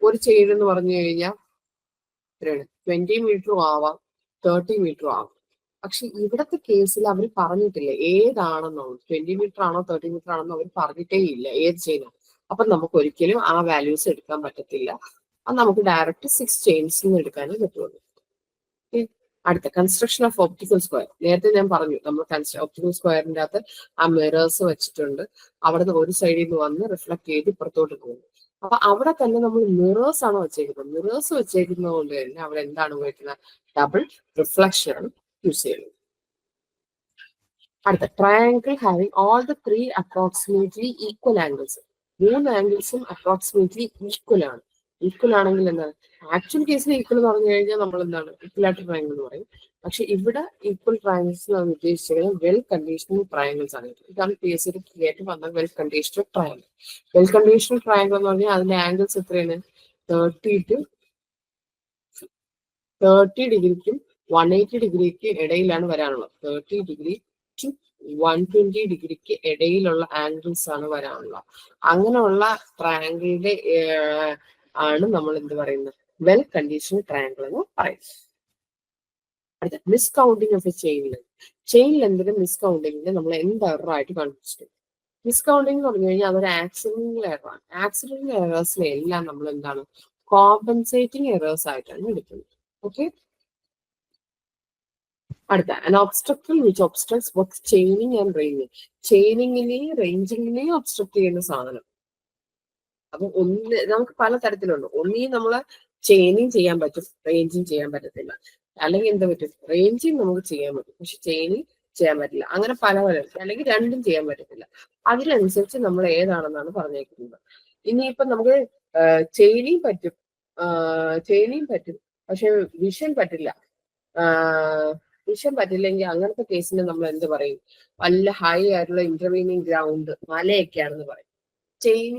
ഒരു ചെയിൻ എന്ന് പറഞ്ഞു കഴിഞ്ഞാൽ 20 മീറ്ററും ആവാം, 30 മീറ്ററും ആവാം. പക്ഷെ ഇവിടത്തെ കേസിൽ അവർ പറഞ്ഞിട്ടില്ല ഏതാണെന്നുള്ളത്. 20 മീറ്റർ ആണോ 30 മീറ്റർ ആണെന്നോ അവർ പറഞ്ഞിട്ടേ ഇല്ല ഏത് ചെയിനാണ്. അപ്പൊ നമുക്ക് ഒരിക്കലും ആ വാല്യൂസ് എടുക്കാൻ പറ്റത്തില്ല. അത് നമുക്ക് ഡയറക്റ്റ് 6 ചെയിൻസിൽ നിന്ന് എടുക്കാനേ പറ്റുള്ളൂ. അടുത്ത കൺസ്ട്രക്ഷൻ ഓഫ് ഒപ്റ്റിക്കൽ സ്ക്വയർ. നേരത്തെ ഞാൻ പറഞ്ഞു, നമ്മൾ ഒപ്റ്റിക്കൽ സ്ക്വയറിന്റെ അകത്ത് ആ മിറേഴ്സ് വെച്ചിട്ടുണ്ട്. അവിടുന്ന് ഒരു സൈഡിൽ നിന്ന് വന്ന് റിഫ്ലക്ട് ചെയ്ത് ഇപ്പുറത്തോട്ട് പോകുന്നു. അപ്പൊ അവിടെ തന്നെ നമ്മൾ മിറേഴ്സ് ആണ് വെച്ചേക്കുന്നത്. മിറേഴ്സ് വെച്ചേക്കുന്നത് കൊണ്ട് തന്നെ അവിടെ എന്താണ് ഉപയോഗിക്കുന്നത്? ഡബിൾ റിഫ്ലക്ഷൻ ആണ് യൂസ് ചെയ്യുന്നത്. അടുത്ത triangle having all the 3 approximately equal angles. 3 ആംഗിൾസും അപ്രോക്സിമേറ്റ്ലി ഈക്വൽ ആണ്. ഈക്വൽ ആണെങ്കിൽ എന്താണ്? ആക്ച്വൽ കേസിൽ ഈക്വൽ എന്ന് പറഞ്ഞു കഴിഞ്ഞാൽ നമ്മൾ എന്താണ് ഇക്വലാറ്റർ ട്രയാങ്കിൾ എന്ന് പറയും. പക്ഷെ ഇവിടെ ഈക്വൽ ട്രയാങ്കിൾസ് ആണ് ഉദ്ദേശിച്ചത് വെൽ കണ്ടീഷണൽ ട്രയാങ്കിൾസ് ആണ്. ഇതാണ് PSC ക്രിയേറ്റ് വന്ന well conditional triangle. Well conditional triangle എന്ന് പറഞ്ഞാൽ അതിന്റെ ആംഗിൾസ് എത്രയാണ്? 30 to 30 ഡിഗ്രിക്കും 180 ഡിഗ്രിക്ക് ഇടയിലാണ് വരാനുള്ളത്. 30 ഡിഗ്രി ടു 120 ഡിഗ്രിക്ക് ഇടയിലുള്ള ആംഗിൾസ് ആണ് വരാനുള്ളത്. അങ്ങനെയുള്ള ട്രയാങ്കിളിന്റെ ആണ് നമ്മൾ എന്ത് പറയുന്നത്, വെൽ കണ്ടീഷൻ ട്രയാങ്കിൾ എന്ന് പറയുന്നത്. അടുത്ത miscounting of a chain length. Chain ലെങ്തിന്റെ മിസ്കൗണ്ടിങ്ങിന് നമ്മൾ എന്ത് എറർ ആയിട്ട് കണ്ടുപിടിച്ചു? മിസ്കൗണ്ടിങ് എന്ന് പറഞ്ഞു കഴിഞ്ഞാൽ അതൊരു ആക്സിഡന്റൽ എററാണ്. ആക്സിഡന്റൽ എറേഴ്സിനെ എല്ലാം നമ്മൾ എന്താണ്, കോമ്പൻസേറ്റിംഗ് എറേഴ്സ് ആയിട്ടാണ് എടുക്കുന്നത്. ഓക്കെ. അടുത്ത an obstacle which obstructs both chaining and ranging. ചെയിനിങ്ങിനെയും റേഞ്ചിങ്ങിനെയും ഒബ്സ്ട്രക്ട് ചെയ്യുന്ന സാധനം. അപ്പൊ ഒന്ന് നമുക്ക് പല തരത്തിലുണ്ട്. ഒന്നീ നമ്മള് ചെയിനിങ് ചെയ്യാൻ പറ്റും, റേഞ്ചിങ് ചെയ്യാൻ പറ്റത്തില്ല. അല്ലെങ്കിൽ എന്താ പറ്റും, റേഞ്ചിങ് നമുക്ക് ചെയ്യാൻ പറ്റും, പക്ഷെ ചെയിനിങ് ചെയ്യാൻ പറ്റില്ല. അങ്ങനെ പല പല, അല്ലെങ്കിൽ രണ്ടും ചെയ്യാൻ പറ്റത്തില്ല. അതിനനുസരിച്ച് നമ്മൾ ഏതാണെന്നാണ് പറഞ്ഞേക്കുന്നത്. ഇനിയിപ്പൊ നമുക്ക് ചെയിനിങ് പറ്റും, ചെയിനിങ് പറ്റും, പക്ഷെ വിഷൻ പറ്റില്ല. വിഷൻ പറ്റില്ലെങ്കിൽ അങ്ങനത്തെ കേസിന് നമ്മൾ എന്ത് പറയും, വല്ല ഹൈ ആയിട്ടുള്ള ഇന്റർവീനിങ് ഗ്രൗണ്ട് മലയൊക്കെയാണെന്ന് പറയും. ചെയിൻ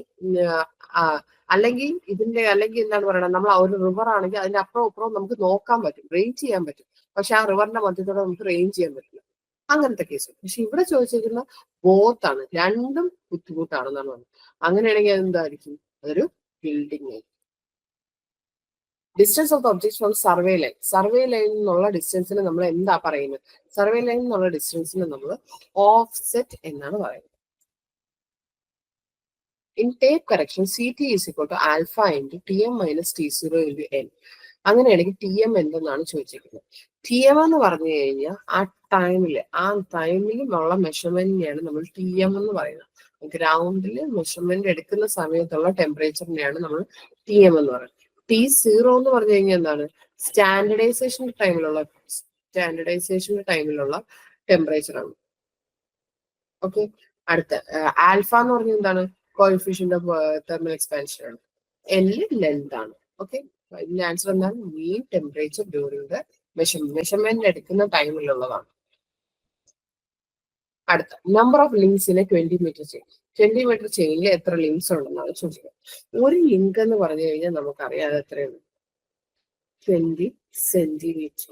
അല്ലെങ്കിൽ ഇതിന്റെ, അല്ലെങ്കിൽ എന്താണ് പറയുന്നത്, നമ്മൾ ഒരു റിവർ ആണെങ്കിൽ അതിന്റെ അപ്പുറം ഇപ്പുറം നമുക്ക് നോക്കാൻ പറ്റും, റേഞ്ച് ചെയ്യാൻ പറ്റും, പക്ഷെ ആ റിവറിന്റെ മധ്യത്തോടെ നമുക്ക് റേഞ്ച് ചെയ്യാൻ പറ്റില്ല. അങ്ങനത്തെ കേസ്. പക്ഷെ ഇവിടെ ചോദിച്ചിരിക്കുന്ന ബോത്താണ്, രണ്ടും ബുദ്ധിമുട്ടാണെന്നാണ് പറഞ്ഞത്. അങ്ങനെയാണെങ്കിൽ അതെന്തായിരിക്കും, അതൊരു ബിൽഡിംഗ് ആയിരിക്കും. Distance of the object from survey line. Survey ലൈനിൽ നിന്നുള്ള ഡിസ്റ്റൻസിന് നമ്മൾ എന്താ പറയുന്നത്? സർവേ ലൈനിൽ നിന്നുള്ള ഡിസ്റ്റൻസിന് നമ്മൾ ഓഫ്സെറ്റ് എന്നാണ് പറയുന്നത്. In tape correction CT is equal to alpha into TM minus T0 into N. അങ്ങനെയാണെങ്കിൽ TM എന്തെന്നാണ് ചോദിച്ചിരിക്കുന്നത്. TM എന്ന് പറഞ്ഞു കഴിഞ്ഞാൽ ആ ടൈമിലുള്ള മെഷർമെന്റിനെയാണ് നമ്മൾ TM എന്ന് പറയുന്നത്. ഗ്രൗണ്ടിൽ മെഷർമെന്റ് എടുക്കുന്ന സമയത്തുള്ള ടെമ്പറേച്ചറിനെയാണ് നമ്മൾ TM എന്ന് പറയുന്നത്. T0 എന്ന് പറഞ്ഞു കഴിഞ്ഞാൽ എന്താണ്, സ്റ്റാൻഡർഡൈസേഷന്റെ ടൈമിലുള്ള ടെമ്പറേച്ചർ ആണ്. ഓക്കെ. അടുത്ത ആൽഫ എന്ന് പറഞ്ഞാൽ എന്താണ്, കോഎഫിഷ്യന്റ് ഓഫ് തെർമൽ എക്സ്പാൻഷൻ ആണ്. L ലെങ്ത് ആണ്. ഓക്കെ. ഇതിന്റെ ആൻസർ എന്താണ്, mean temperature during the measurement എടുക്കുന്ന ടൈമിലുള്ളതാണ്. അടുത്ത number of links in 20 metre chain. 20 metre ചെയിനിൽ എത്ര ലിങ്ക്സ് ഉണ്ടെന്നാണ് ചോദിച്ചത്. ഒരു ലിങ്ക് എന്ന് പറഞ്ഞു കഴിഞ്ഞാൽ നമുക്കറിയാം അത് എത്രയാണ്, 20 സെന്റിമീറ്റർ.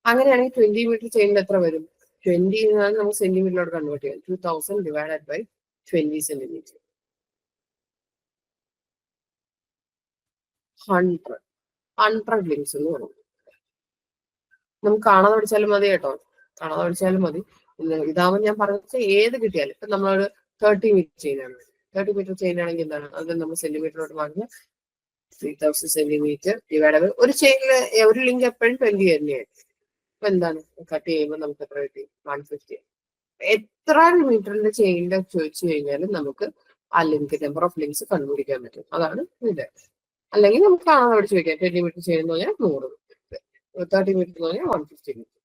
അങ്ങനെയാണെങ്കിൽ 20 മീറ്റർ ചെയിനിൽ എത്ര വരും? 20 എന്നാണ് നമുക്ക് സെന്റിമീറ്ററിലോട്ട് കൺവേർട്ട് ചെയ്യാം. 2000 ഡിവൈഡഡ് ബൈ 20 സെന്റിമീറ്റർ. 100 ലിങ്ക്സ് എന്ന് പറയും. നമുക്ക് കാണാതെ പഠിച്ചാലും മതി കേട്ടോ, കാണാതെ പഠിച്ചാലും മതി. ഇതാവുമ്പോൾ ഞാൻ പറഞ്ഞത് ഏത് കിട്ടിയാലും, ഇപ്പൊ നമ്മളൊരു 30 മീറ്റർ ചെയിനാണ്, 30 മീറ്റർ ചെയിൻ ആണെങ്കിൽ എന്താണ്, അത് നമ്മൾ സെന്റിമീറ്ററോട്ട് മാറുന്ന 3000 സെന്റിമീറ്റർ ഡിവൈഡ് ബൈ, ഒരു ചെയിനിൽ ഒരു ലിങ്ക് എപ്പോഴും 20 തന്നെയാണ്. അപ്പൊ എന്താണ്, കട്ട് ചെയ്യുമ്പോൾ നമുക്ക് എത്ര കിട്ടി, 150. എത്ര മീറ്ററിന്റെ ചെയിനിന്റെ ചോദിച്ചു കഴിഞ്ഞാലും നമുക്ക് ആ ലിങ്ക്, നമ്പർ ഓഫ് ലിങ്ക്സ് കണ്ടുപിടിക്കാൻ പറ്റും. അതാണ് ഇത്. അല്ലെങ്കിൽ നമുക്ക് കാണാതെ പഠിച്ചു വെക്കാം. 20 മീറ്റർ ചെയിൻ എന്ന് പറഞ്ഞാൽ 100, 30 മീറ്റർ എന്ന് പറഞ്ഞാൽ 150 മീറ്റർ.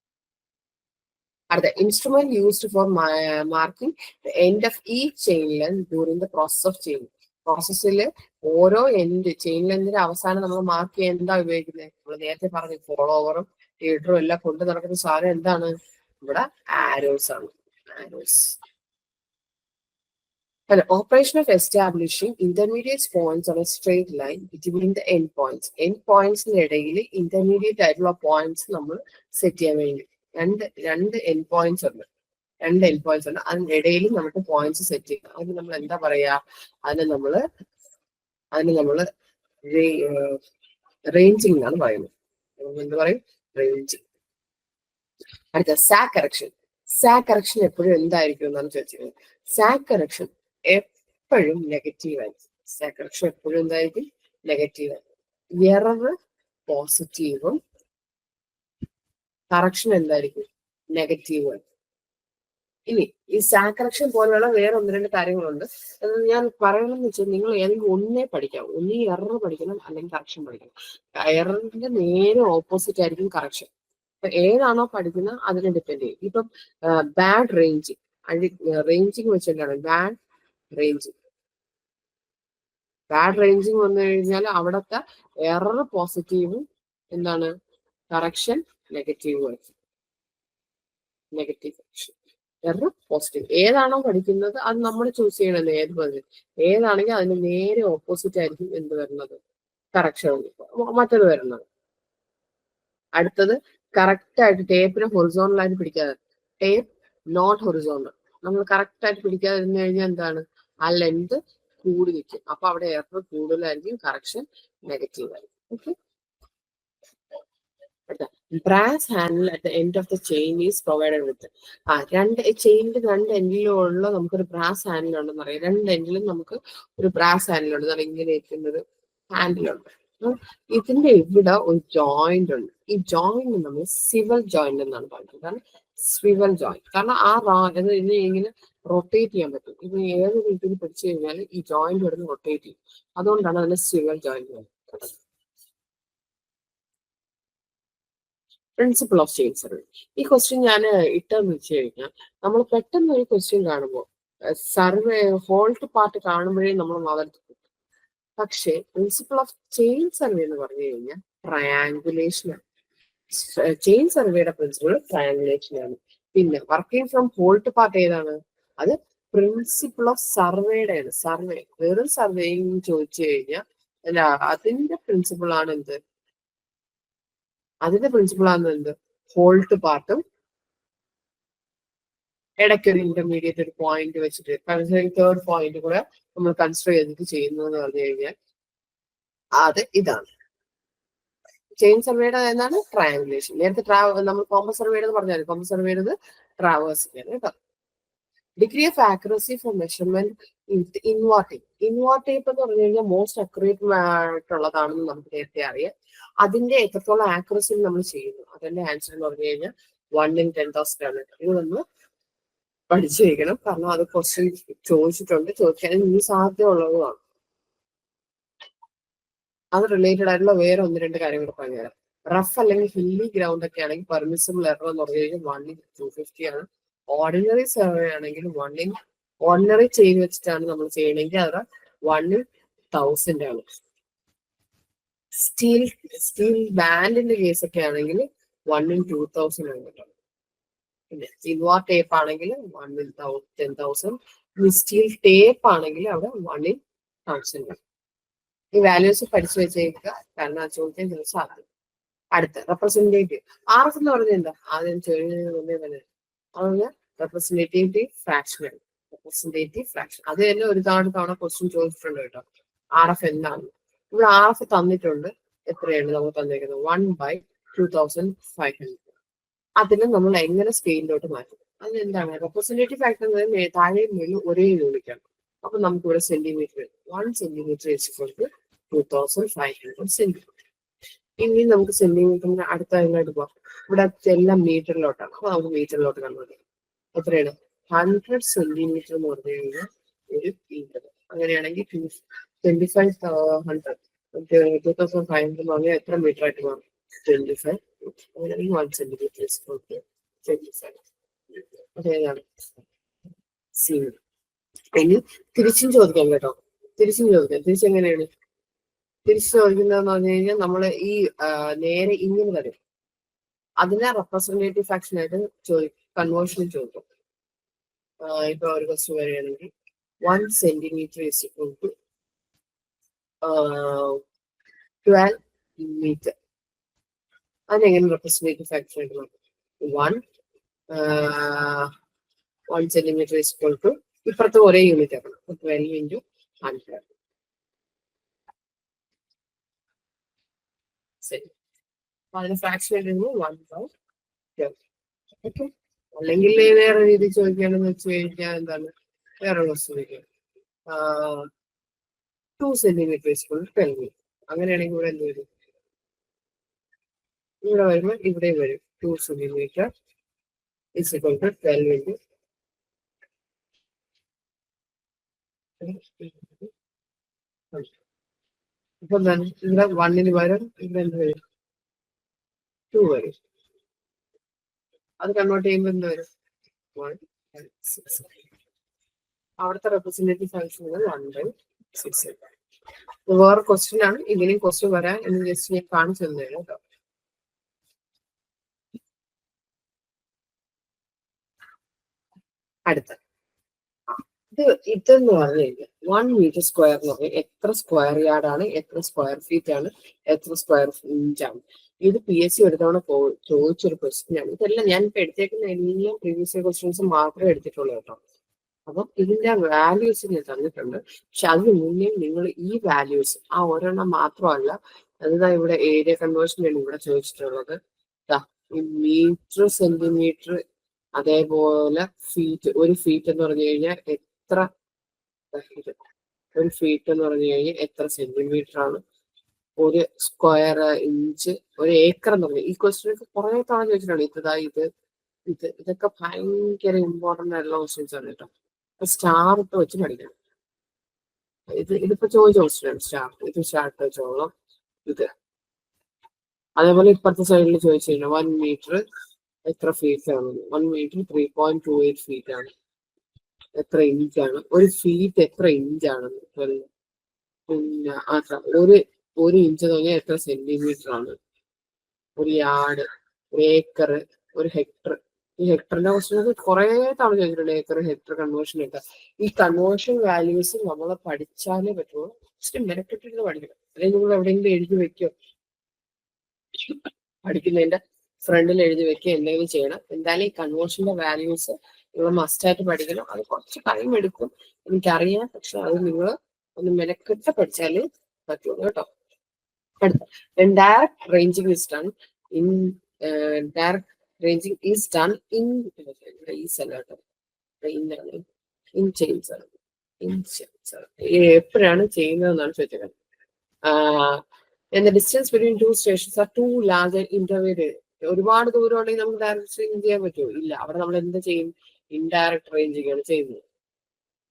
അടുത്ത instrument used for marking the end of ഈ chain length during the process of chain. പ്രോസസ്സിൽ ഓരോ എൻഡ് ചെയിൻ ലെങ്തിന്റെ അവസാനം നമ്മൾ മാർക്ക് ചെയ്യാൻ എന്താ ഉപയോഗിക്കുന്നത്? നമ്മൾ നേരത്തെ പറഞ്ഞു, ഫോളോവറും ലീഡറും എല്ലാം കൊണ്ട് നടക്കുന്ന സാധനം എന്താണ്? ഇവിടെ ആരോസ് ആണ്. Arrows. An operation of establishing intermediate points on a straight line between the end points. End points ഇടയിൽ ഇന്റർമീഡിയറ്റ് ആയിട്ടുള്ള പോയിന്റ്സ് നമ്മൾ സെറ്റ് ചെയ്യാൻ വേണ്ടി രണ്ട് എൻഡ് പോയിന്റ്സ് ഉണ്ട്. അതിനിടയിൽ നമുക്ക് പോയിന്റ്സ് സെറ്റ് ചെയ്യണം. അതിന് നമ്മൾ എന്താ പറയാ, അതിന് നമ്മള് റേഞ്ചിങ് എന്നാണ് പറയുന്നത്. എന്ത് പറയും, റേഞ്ചിങ്. അടുത്ത സാക്ക് കറക്ഷൻ. സാക്ക് കറക്ഷൻ എപ്പോഴും എന്തായിരിക്കും എന്നാണ് ചോദിച്ചിരുന്നത്. സാക്ക് കറക്ഷൻ എപ്പോഴും നെഗറ്റീവ് ആയിരിക്കും. സാക്ക് കറക്ഷൻ എപ്പോഴും എന്തായിരിക്കും, നെഗറ്റീവ് ആയിരിക്കും. എറർ പോസിറ്റീവും, കറക്ഷൻ എന്തായിരിക്കും, നെഗറ്റീവ് ആയിരിക്കും. ഇനി ഈ സാക്ക് കറക്ഷൻ പോലെയുള്ള വേറെ 1-2 കാര്യങ്ങളുണ്ട്. അത് ഞാൻ പറയണമെന്ന് വെച്ചാൽ, നിങ്ങൾ ഏതെങ്കിലും ഒന്നേ പഠിക്കാം. ഒന്നീ എറർ പഠിക്കണം, അല്ലെങ്കിൽ കറക്ഷൻ പഠിക്കണം. എററിന്റെ നേരെ ഓപ്പോസിറ്റ് ആയിരിക്കും കറക്ഷൻ. അപ്പൊ ഏതാണോ പഠിക്കുന്നത് അതിനെ ഡിപ്പെൻഡ് ചെയ്യും. ഇപ്പം ബാഡ് റേഞ്ചിങ്, റേഞ്ചിങ് വെച്ചിട്ടാണ് ബാഡ് റേഞ്ചിങ്. ബാഡ് റേഞ്ചിങ് വന്നു കഴിഞ്ഞാൽ അവിടുത്തെ എറർ പോസിറ്റീവും എന്താണ്, കറക്ഷൻ നെഗറ്റീവും ആയിരിക്കും. Negative correction, error positive. ഏതാണോ പഠിക്കുന്നത് അത് നമ്മൾ ചൂസ് ചെയ്യണത്. ഏതാണെങ്കിൽ അതിന് നേരെ ഓപ്പോസിറ്റ് ആയിരിക്കും എന്ത് വരുന്നത്, കറക്ഷൻ മറ്റത് വരുന്നത്. അടുത്തത് കറക്റ്റ് ആയിട്ട് ടേപ്പിനെ ഹൊറിസോണ്ടൽ ആയിട്ട് പിടിക്കാതെ, ടേപ്പ് നോട്ട് ഹൊറിസോണ്ടൽ. നമ്മൾ കറക്റ്റ് ആയിട്ട് പിടിക്കാതിരുന്നു കഴിഞ്ഞാൽ എന്താണ്, ആ ലെങ്ത് കൂടി നിൽക്കും. അപ്പൊ അവിടെ എറർ കൂടുതലായിരിക്കും, കറക്ഷൻ നെഗറ്റീവ് ആയിരിക്കും. Okay. Brass handle at the end of the chain is provided വിത്ത്. രണ്ട് ചെയിനിന്റെ രണ്ട് എൻഡിലുള്ള നമുക്കൊരു ബ്രാസ് ഹാൻഡിൽ ഉണ്ടെന്ന് പറയാം. രണ്ട് എൻഡിലും നമുക്ക് ഒരു ബ്രാസ് ഹാൻഡിൽ ഉണ്ട്, ഇങ്ങനെ ഇരിക്കുന്നൊരു ഹാൻഡിലുണ്ട്. ഇതിന്റെ ഇവിടെ ഒരു ജോയിന്റ് ഉണ്ട്. ഈ ജോയിന്റ് നമ്മൾ സിവൽ ജോയിന്റ് എന്നാണ് പറയുന്നത്. കാരണം സ്വിവൽ ജോയിന്റ്, കാരണം ഇതിനെ ഇങ്ങനെ റൊട്ടേറ്റ് ചെയ്യാൻ പറ്റും. ഇത് ഏത് രീതിയിൽ പിടിച്ചു കഴിഞ്ഞാൽ ഈ ജോയിന്റ് ഇവിടെ റൊട്ടേറ്റ് ചെയ്യും. അതുകൊണ്ടാണ് അതിന് swivel joint. Principle of chain survey. ഈ ക്വസ്റ്റ്യൻ ഞാൻ ഇട്ടെന്ന് വെച്ച് കഴിഞ്ഞാൽ നമ്മൾ പെട്ടെന്ന് ഒരു ക്വസ്റ്റ്യൻ കാണുമ്പോൾ സർവേ ഹോൾട്ട് പാർട്ട് കാണുമ്പോഴേ നമ്മൾ മറന്നു. പക്ഷേ പ്രിൻസിപ്പിൾ ഓഫ് ചെയിൻ സർവേ എന്ന് പറഞ്ഞു കഴിഞ്ഞാൽ ട്രയാങ്കുലേഷൻ ആണ്. ചെയിൻ സർവേയുടെ പ്രിൻസിപ്പിൾ ട്രയാങ്കുലേഷൻ ആണ്. പിന്നെ വർക്കിംഗ് ഫ്രം ഹോൾട്ട് പാർട്ട് ഏതാണ്? അത് പ്രിൻസിപ്പിൾ ഓഫ് സർവേയുടെ ആണ്. സർവേ വെറും സർവേയും ചോദിച്ചു കഴിഞ്ഞാൽ അല്ല, അതിന്റെ പ്രിൻസിപ്പിൾ ആണ് എന്ത്? അതിന്റെ പ്രിൻസിപ്പിൾ ആണ് എന്ത്? ഹോൾട്ട് പാർട്ടും ഇടയ്ക്ക് ഒരു ഇന്റർമീഡിയറ്റ് ഒരു പോയിന്റ് വെച്ചിട്ട് തേർഡ് പോയിന്റ് കൂടെ നമ്മൾ കൺസിഡർ ചെയ്തിട്ട് ചെയ്യുന്നതെന്ന് പറഞ്ഞു കഴിഞ്ഞാൽ അത് ഇതാണ് ചെയിൻ സർവേയുടെ എന്താണ്? ട്രയാങ്കുലേഷൻ. നേരത്തെ നമ്മൾ കോമ്പസ് സർവേയുടെ പറഞ്ഞാൽ കോമ്പസ് സർവേയുടെ ട്രാവേഴ്സിംഗ് ആണ് കേട്ടോ. Degree of accuracy for measurement invar tape. Invar tape എന്ന് പറഞ്ഞു കഴിഞ്ഞാൽ മോസ്റ്റ് അക്യുറേറ്റ് ആയിട്ടുള്ളതാണെന്ന് നമുക്ക് നേരത്തെ അറിയാം. അതിന്റെ എത്രത്തോളം ആക്യുറസി നമ്മൾ ചെയ്യുന്നു, അതിന്റെ ആൻസർ എന്ന് പറഞ്ഞു കഴിഞ്ഞാൽ 1 in 10,000 ആണ്. ഇത് നമ്മൾ പഠിച്ചു വയ്ക്കണം, കാരണം അത് ക്വസ്റ്റ്യൻ ചോദിച്ചിട്ടുണ്ട്, ചോദിക്കാനും ഇനി സാധ്യത ഉള്ളതുമാണ്. അത് റിലേറ്റഡ് ആയിട്ടുള്ള വേറെ 1-2 കാര്യങ്ങൾ പറഞ്ഞുതരാം. റഫ് അല്ലെങ്കിൽ ഹില്ലി ഗ്രൗണ്ട് ഒക്കെ ആണെങ്കിൽ പെർമിസിബിൾ എറർ എന്ന് പറഞ്ഞു കഴിഞ്ഞാൽ 1 in 250 ആണ്. ഓർഡിനറി സർവേ ആണെങ്കിൽ ഓർഡിനറി ചെയിൻ വെച്ചിട്ടാണ് നമ്മൾ ചെയ്യണമെങ്കിൽ അത് 1 in 1000 ആണ്. സ്റ്റീൽ ബാൻഡിന്റെ കേസ് ഒക്കെ ആണെങ്കിൽ 1 in 2000 ആണ് കേട്ടോ. പിന്നെ സിൽവർ ടേപ്പ് ആണെങ്കിൽ 1 in 10,000. സ്റ്റീൽ ടേപ്പ് ആണെങ്കിൽ അവിടെ 1 in 1000 ആണ്. ഈ വാല്യൂസ് പഠിച്ചു വെച്ചേക്കുക, കാരണം ആ ചോദ്യം ചില സാധ്യത. അടുത്ത റെപ്രസെന്റേറ്റീവ്. RF എന്ന് പറഞ്ഞാൽ എന്താ? ആദ്യം ചോദിക്കുന്നതിന് തന്നെ അതൊന്ന് റെപ്രസെന്റേറ്റീവ് ഫ്രാക്ഷൻ. റെപ്രസെന്റേറ്റീവ് ഫ്രാക്ഷൻ അത് തന്നെ ഒരുപാട് തവണ ക്വസ്റ്റ്യൻ ചോദിച്ചിട്ടുണ്ട് കേട്ടോ. RF എന്താണ്? ഇവിടെ RF തന്നിട്ടുണ്ട്. എത്രയാണ് നമുക്ക് തന്നിരിക്കുന്നത്? 1/2500. അതിന് നമ്മൾ എങ്ങനെ സ്കെയിലിലോട്ട് മാറ്റും? അതെന്താണ്? റെപ്രസെന്റേറ്റീവ് ഫാക്ടർ താഴെയും മേലും ഒരേ യൂണിറ്റാണ്. അപ്പൊ നമുക്ക് ഇവിടെ സെന്റിമീറ്റർ 1 centimeter = 2500 സെന്റിമീറ്റർ. ഇനി നമുക്ക് സെന്റിമീറ്ററിന് അടുത്ത അതിനായിട്ട് പോവാം. ഇവിടെ എല്ലാം മീറ്ററിലോട്ടാണ്. അപ്പൊ നമുക്ക് മീറ്ററിലോട്ട് കൺവേർട്ട് ചെയ്യാം. എത്രയാണ്? 100 centimeter എന്ന് പറഞ്ഞു കഴിഞ്ഞാൽ ഒരു മീറ്റർ. അങ്ങനെയാണെങ്കിൽ 2500 2500 എന്ന് പറഞ്ഞാൽ എത്ര മീറ്റർ ആയിട്ട് മാറും? 25. അങ്ങനെയാണെങ്കിൽ 1 centimeter = 25. അതേതാണ് സി. ഇനി തിരിച്ചും ചോദിക്കാം കേട്ടോ. തിരിച്ചെങ്ങനെയാണ് തിരിച്ചു ചോദിക്കുന്നതെന്ന് പറഞ്ഞു കഴിഞ്ഞാൽ നമ്മൾ ഈ നേരെ ഇങ്ങനെ തരും. അതിനെ റെപ്രസെന്റേറ്റീവ് ഫാക്ഷൻ ആയിട്ട് കൺവേർഷൻ ചോദിക്കും. ഇപ്പൊ ഒരു ക്വസ്റ്റ്യൻ വരികയാണെങ്കിൽ 1 centimeter = 12 meter. അതെങ്ങനെ റെപ്രസെന്റേറ്റീവ് ഫാക്ഷൻ ആയിട്ട് മാറ്റും? 1 centimeter = ഇപ്പുറത്ത് ഒരേ യൂണിറ്റ് ആക്കണം. 12 into 100. ശരി. അപ്പൊ അതിന് ഫ്രാക്ഷൻ ആയിട്ട് 1/12. ഓക്കെ. അല്ലെങ്കിൽ വേറെ രീതി ചോദിക്കുകയാണെന്ന് വെച്ച് കഴിഞ്ഞാൽ എന്താണ്? വേറെ ക്വസ്റ്റ്യൻ ചോദിക്കാം. 2 centimeter = 12 meter. അങ്ങനെയാണെങ്കിൽ ഇവിടെ എന്ത് വരും? ഇവിടെ വരുമ്പോൾ ഇവിടെ വരും 2 centimeter = 12 into. ഇപ്പൊ ഇവിടെ 1 പകരം ഇവിടെ എന്ത് വരും? 2 വരും. അത് കൺവേർട്ട് ചെയ്യുമ്പോൾ എന്ത് വരും? 1/6. അവിടുത്തെ റെപ്രസെന്റേറ്റീവ് ഫംഗ്ഷൻ 1/6. വേറെ ക്വസ്റ്റ്യൻ ആണ്. ഇങ്ങനെയും ക്വസ്റ്റ്യൻ വരാൻ എന്ന് ജസ്റ്റ് ഞാൻ കാണിച്ചു തന്നേ കേട്ടോ. അടുത്ത ഇതെന്ന് പറഞ്ഞു കഴിഞ്ഞാൽ 1 meter square എന്ന് പറഞ്ഞാൽ എത്ര സ്ക്വയർ യാർഡ് ആണ്, എത്ര സ്ക്വയർ ഫീറ്റ് ആണ്, എത്ര സ്ക്വയർ ഇഞ്ച് ആണ്. ഇത് PSC ഒരു തവണ ചോദിച്ചൊരു ക്വസ്റ്റ്യൻ ആണ്. ഇതെല്ലാം ഞാൻ ഇപ്പൊ എടുത്തേക്കുന്ന എല്ലാം പ്രീവിയസ് ക്വസ്റ്റ്യൻസ് മാത്രമേ എടുത്തിട്ടുള്ളൂ കേട്ടോ. അപ്പം ഇതിന്റെ വാല്യൂസ് ഞാൻ തന്നിട്ടുണ്ട്. പക്ഷെ അതിന് മുന്നേ നിങ്ങൾ ഈ വാല്യൂസ് ആ ഒരെണ്ണം മാത്രമല്ല, അതാ ഇവിടെ ഏരിയ കൺവേർഷനാണ് ഇവിടെ ചോദിച്ചിട്ടുള്ളത്. ഈ മീറ്റർ, സെന്റിമീറ്റർ, അതേപോലെ ഫീറ്റ്. ഒരു ഫീറ്റ് എന്ന് പറഞ്ഞു കഴിഞ്ഞാൽ എത്ര, ഒരു ഫീറ്റ് എന്ന് പറഞ്ഞു കഴിഞ്ഞാൽ എത്ര സെന്റിമീറ്റർ ആണ്, ഒരു സ്ക്വയർ ഇഞ്ച്, ഒരു ഏക്കർ എന്ന് പറഞ്ഞു. ഈ ക്വസ്റ്റ്യനൊക്കെ കുറെ തവണ ചോദിച്ചിട്ടുണ്ട്. ഇതൊക്കെ ഭയങ്കര ഇമ്പോർട്ടന്റ് ആയിട്ടുള്ള ക്വസ്റ്റ്യൻസ് ആണ് കേട്ടോ. സ്റ്റാർ ഇട്ട് വെച്ച് പഠിക്കണം. ഇതിപ്പോ ചോദിച്ച ക്വസ്റ്റ്യൻ സ്റ്റാർ, ഇത് സ്റ്റാർ ഇട്ട് വെച്ചോളാം. ഇത് അതേപോലെ ഇപ്പുറത്തെ സൈഡിൽ ചോദിച്ചു കഴിഞ്ഞാൽ 1 മീറ്റർ എത്ര ഫീറ്റ് ആണ്, 1 മീറ്റർ 3.28 ഫീറ്റ് ആണ്, എത്ര ഇഞ്ചാണ്, ഒരു ഫീറ്റ് എത്ര ഇഞ്ചാണ്, പിന്നെ ഒരു ഇഞ്ച് എന്ന് പറഞ്ഞാൽ എത്ര സെന്റിമീറ്റർ ആണ്, ഒരു യാർഡ്, ഒരു ഏക്കർ, ഒരു ഹെക്ടർ. ഈ ഹെക്ടറിന്റെ ക്വസ്റ്റ്യൻ കുറെ തവണ ചോദിച്ചിട്ടുണ്ട്. ഏക്കർ, ഹെക്ടർ കൺവേർഷൻ ഒക്കെ. ഈ കൺവേർഷൻ വാല്യൂസ് നമ്മൾ പഠിച്ചാലേ പറ്റുള്ളൂ. ജസ്റ്റ് മെനക്കെട്ടിരുന്ന് പഠിക്കണം. അല്ലെങ്കിൽ നിങ്ങൾ എവിടെയെങ്കിലും എഴുതി വെക്കോ, പഠിക്കുന്നതിന്റെ ഫ്രണ്ടിൽ എഴുതി വെക്കുക, എന്തെങ്കിലും ചെയ്യണം. എന്തായാലും ഈ കൺവേർഷന്റെ വാല്യൂസ് നിങ്ങൾ മസ്റ്റായിട്ട് പഠിക്കണം. അത് കുറച്ച് ടൈം എടുക്കും, എനിക്കറിയാം. പക്ഷെ അത് നിങ്ങൾ ഒന്ന് മെനക്കെട്ട് പഠിച്ചാലേ പറ്റുള്ളൂ കേട്ടോ. അടുത്ത direct ranging is done in direct ranging is done in is അല്ല കേട്ടോ, ഇൻ ചെയിൻസ് ആണ്. എപ്പോഴാണ് ചെയ്യുന്നതെന്നാണ് ചോദിച്ചത്. And the distance between two stations are too large and intermediate. ഒരുപാട് ദൂരം ഉണ്ടെങ്കിൽ നമുക്ക് ഡയറക്റ്റ് റേഞ്ച് ചെയ്യാൻ പറ്റുമോ? ഇല്ല. അവിടെ നമ്മൾ എന്ത് ചെയ്യും? ഇൻഡയറക്റ്റ് റേഞ്ചിങ് ആണ് ചെയ്യുന്നത്.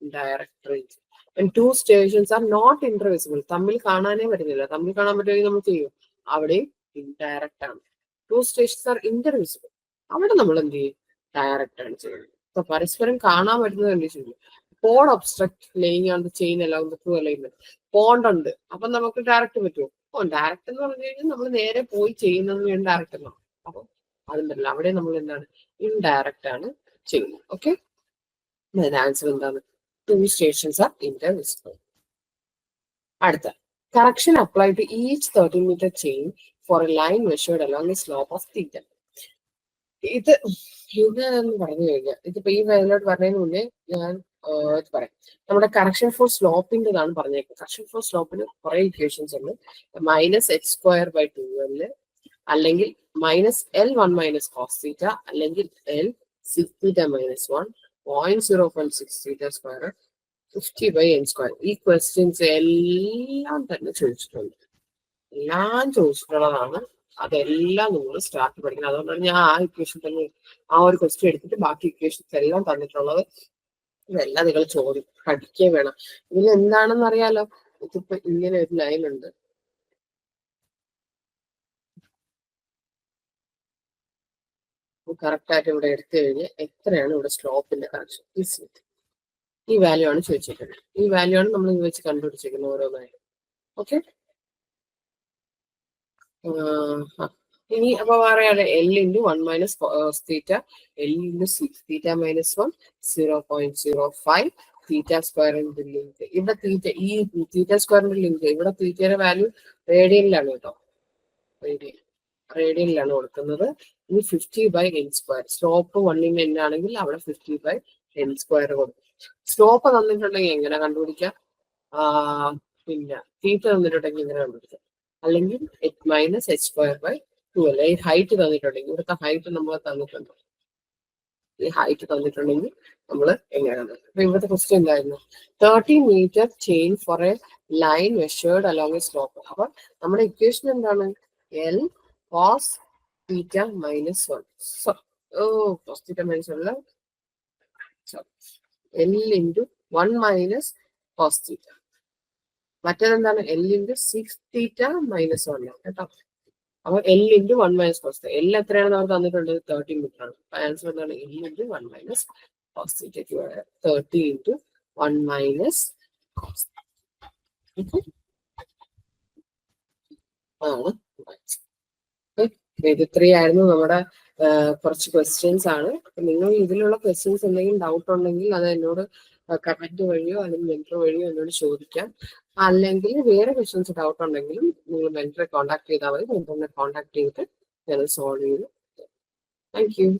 Indirect range. And two stations are not intervisible. തമ്മിൽ കാണാനേ പറ്റുന്നില്ല. തമ്മിൽ കാണാൻ പറ്റുമെങ്കിൽ നമ്മൾ ചെയ്യും. അവിടെ ഇൻഡയറക്റ്റ് ആണ്. Two stations are intervisible. അവിടെ നമ്മൾ എന്ത് ചെയ്യും? ഡയറക്റ്റ് ആണ് ചെയ്യുന്നത്. അപ്പൊ പരസ്പരം കാണാൻ പറ്റുന്ന കണ്ടീഷനിൽ പോണ്ട് ഒബ്സ്ട്രക്ട് ലേയിങ് ആണ് chain along the true alignment. Pond ഉണ്ട്, അപ്പൊ നമുക്ക് ഡയറക്റ്റ് പറ്റുമോ? ഡയറക്റ്റ് എന്ന് പറഞ്ഞു കഴിഞ്ഞാൽ നമ്മൾ നേരെ പോയി ചെയ്യുന്നതിന് ഡയറക്റ്റ് എന്നാണ്. അപ്പൊ അതുണ്ടല്ലോ, അവിടെ നമ്മൾ എന്താണ്? ഇൻഡയറക്റ്റ് ആണ് ചെയ്യുന്നത്. ഓക്കെ, ആൻസർ എന്താണ്? Two stations are intervisible. അടുത്ത correction applied to each 30-meter chain for a line measured along the slope of theta. ഇത് പറഞ്ഞു കഴിഞ്ഞാൽ ഇതിപ്പോ ഈ വേലോട്ട് പറഞ്ഞതിന് മുന്നേ ഞാൻ പറയാം. നമ്മുടെ കറക്ഷൻ ഫോർ സ്ലോപ്പിൻ്റെതാണ് പറഞ്ഞേക്കുന്നത്. കറക്ഷൻ ഫോർ സ്ലോപ്പിന് കുറെ ഇക്വേഷൻസ് ഉണ്ട്. -x²/2l, അല്ലെങ്കിൽ -L1 - cos θ, അല്ലെങ്കിൽ L sec θ - 1, 0.016 θ², 50/n². ഈ ക്വസ്റ്റ്യൻസ് എല്ലാം തന്നെ ചോദിച്ചിട്ടുണ്ട്, എല്ലാം ചോദിച്ചിട്ടുള്ളതാണ്. അതെല്ലാം നിങ്ങൾ സ്റ്റാർട്ട് പഠിക്കണം. അതുകൊണ്ടാണ് ഞാൻ ആ ഇക്വേഷൻ തന്നെ ആ ഒരു ക്വസ്റ്റ്യൻ എടുത്തിട്ട് ബാക്കി ഇക്വേഷൻസ് എല്ലാം തന്നിട്ടുള്ളത്. ഇതെല്ലാം നിങ്ങൾ പഠിക്കേ വേണം. ഇതിൽ എന്താണെന്ന് അറിയാലോ. ഇതിപ്പോ ഇങ്ങനെ ഒരു ലൈൻ ഉണ്ട്, കറക്റ്റ് ആയിട്ട് ഇവിടെ എടുത്തു കഴിഞ്ഞാൽ എത്രയാണ് ഇവിടെ സ്ലോപ്പിന്റെ കറക്ഷൻ. ഈ വാല്യൂ ആണ് ചോദിച്ചിരിക്കുന്നത്. ഈ വാല്യൂ ആണ് നമ്മൾ ഇത് വെച്ച് കണ്ടുപിടിച്ചിരിക്കുന്നത് ഓരോന്നായിട്ട്. ഓക്കെ, ഇനി അപ്പൊ പറയാതെ L × 1 - cos θ, L × sec θ - 1, 0.05 θ² link. ഇവിടെ തീറ്റ, ഈ θ² ലിങ്ക്, ഇവിടെ തീറ്റയുടെ വാല്യൂ റേഡിയനിലാണ് കേട്ടോ, റേഡിയനിലാണ് കൊടുക്കുന്നത്. ഇനി 50/n². സ്ലോപ്പ് 1 n ആണെങ്കിൽ അവിടെ 50/n² കൊടുക്കും. സ്ലോപ്പ് തന്നിട്ടുണ്ടെങ്കിൽ എങ്ങനെ കണ്ടുപിടിക്കാം? പിന്നെ തീറ്റ തന്നിട്ടുണ്ടെങ്കിൽ എങ്ങനെ കണ്ടുപിടിക്കാം? അല്ലെങ്കിൽ -h²/2 അല്ലെ. ഈ ഹൈറ്റ് തന്നിട്ടുണ്ടെങ്കിൽ, ഇവിടുത്തെ ഹൈറ്റ് നമ്മൾ തന്നിട്ടുണ്ട്, ഈ ഹൈറ്റ് തന്നിട്ടുണ്ടെങ്കിൽ നമ്മൾ എങ്ങനെയാണ്? അപ്പൊ ഇവിടുത്തെ ക്വസ്റ്റ്യൻ എന്തായിരുന്നു? 30 meter chain for a line measured along a slope. അപ്പൊ നമ്മുടെ ഇക്വേഷൻ എന്താണ്? L cos θ - 1. cos θ - 1 അല്ല, L × 1 - cos θ. മറ്റേതെന്താണ്? L × sec θ - 1 കേട്ടോ. അപ്പൊ L × 1 - cos θ. L എത്രയാണെന്ന് അവർ തന്നിട്ടുണ്ട്? 30 മീറ്റർ ആണ്. ആൻസർ എന്താണ്? L × 1 - cos θ. 30 × 1 - cos θ. ആണ്. ഇത് ഇത്രയായിരുന്നു നമ്മുടെ കുറച്ച് ക്വസ്റ്റ്യൻസ് ആണ്. നിങ്ങൾ ഇതിലുള്ള ക്വസ്റ്റ്യൻസ് എന്തെങ്കിലും ഡൗട്ട് ഉണ്ടെങ്കിൽ അത് എന്നോട് കമന്റ് വഴിയോ അല്ലെങ്കിൽ മെൻറ്റർ വഴിയോ എന്നോട് ചോദിക്കാം. അല്ലെങ്കിൽ വേറെ ക്വസ്റ്റ്യൻസ് ഡൗട്ട് ഉണ്ടെങ്കിലും നിങ്ങൾ മെൻറ്ററെ കോൺടാക്ട് ചെയ്താൽ മതി. മെൻറ്ററിനെ കോൺടാക്ട് ചെയ്തിട്ട് ഞാൻ സോൾവ് ചെയ്തു. Thank you.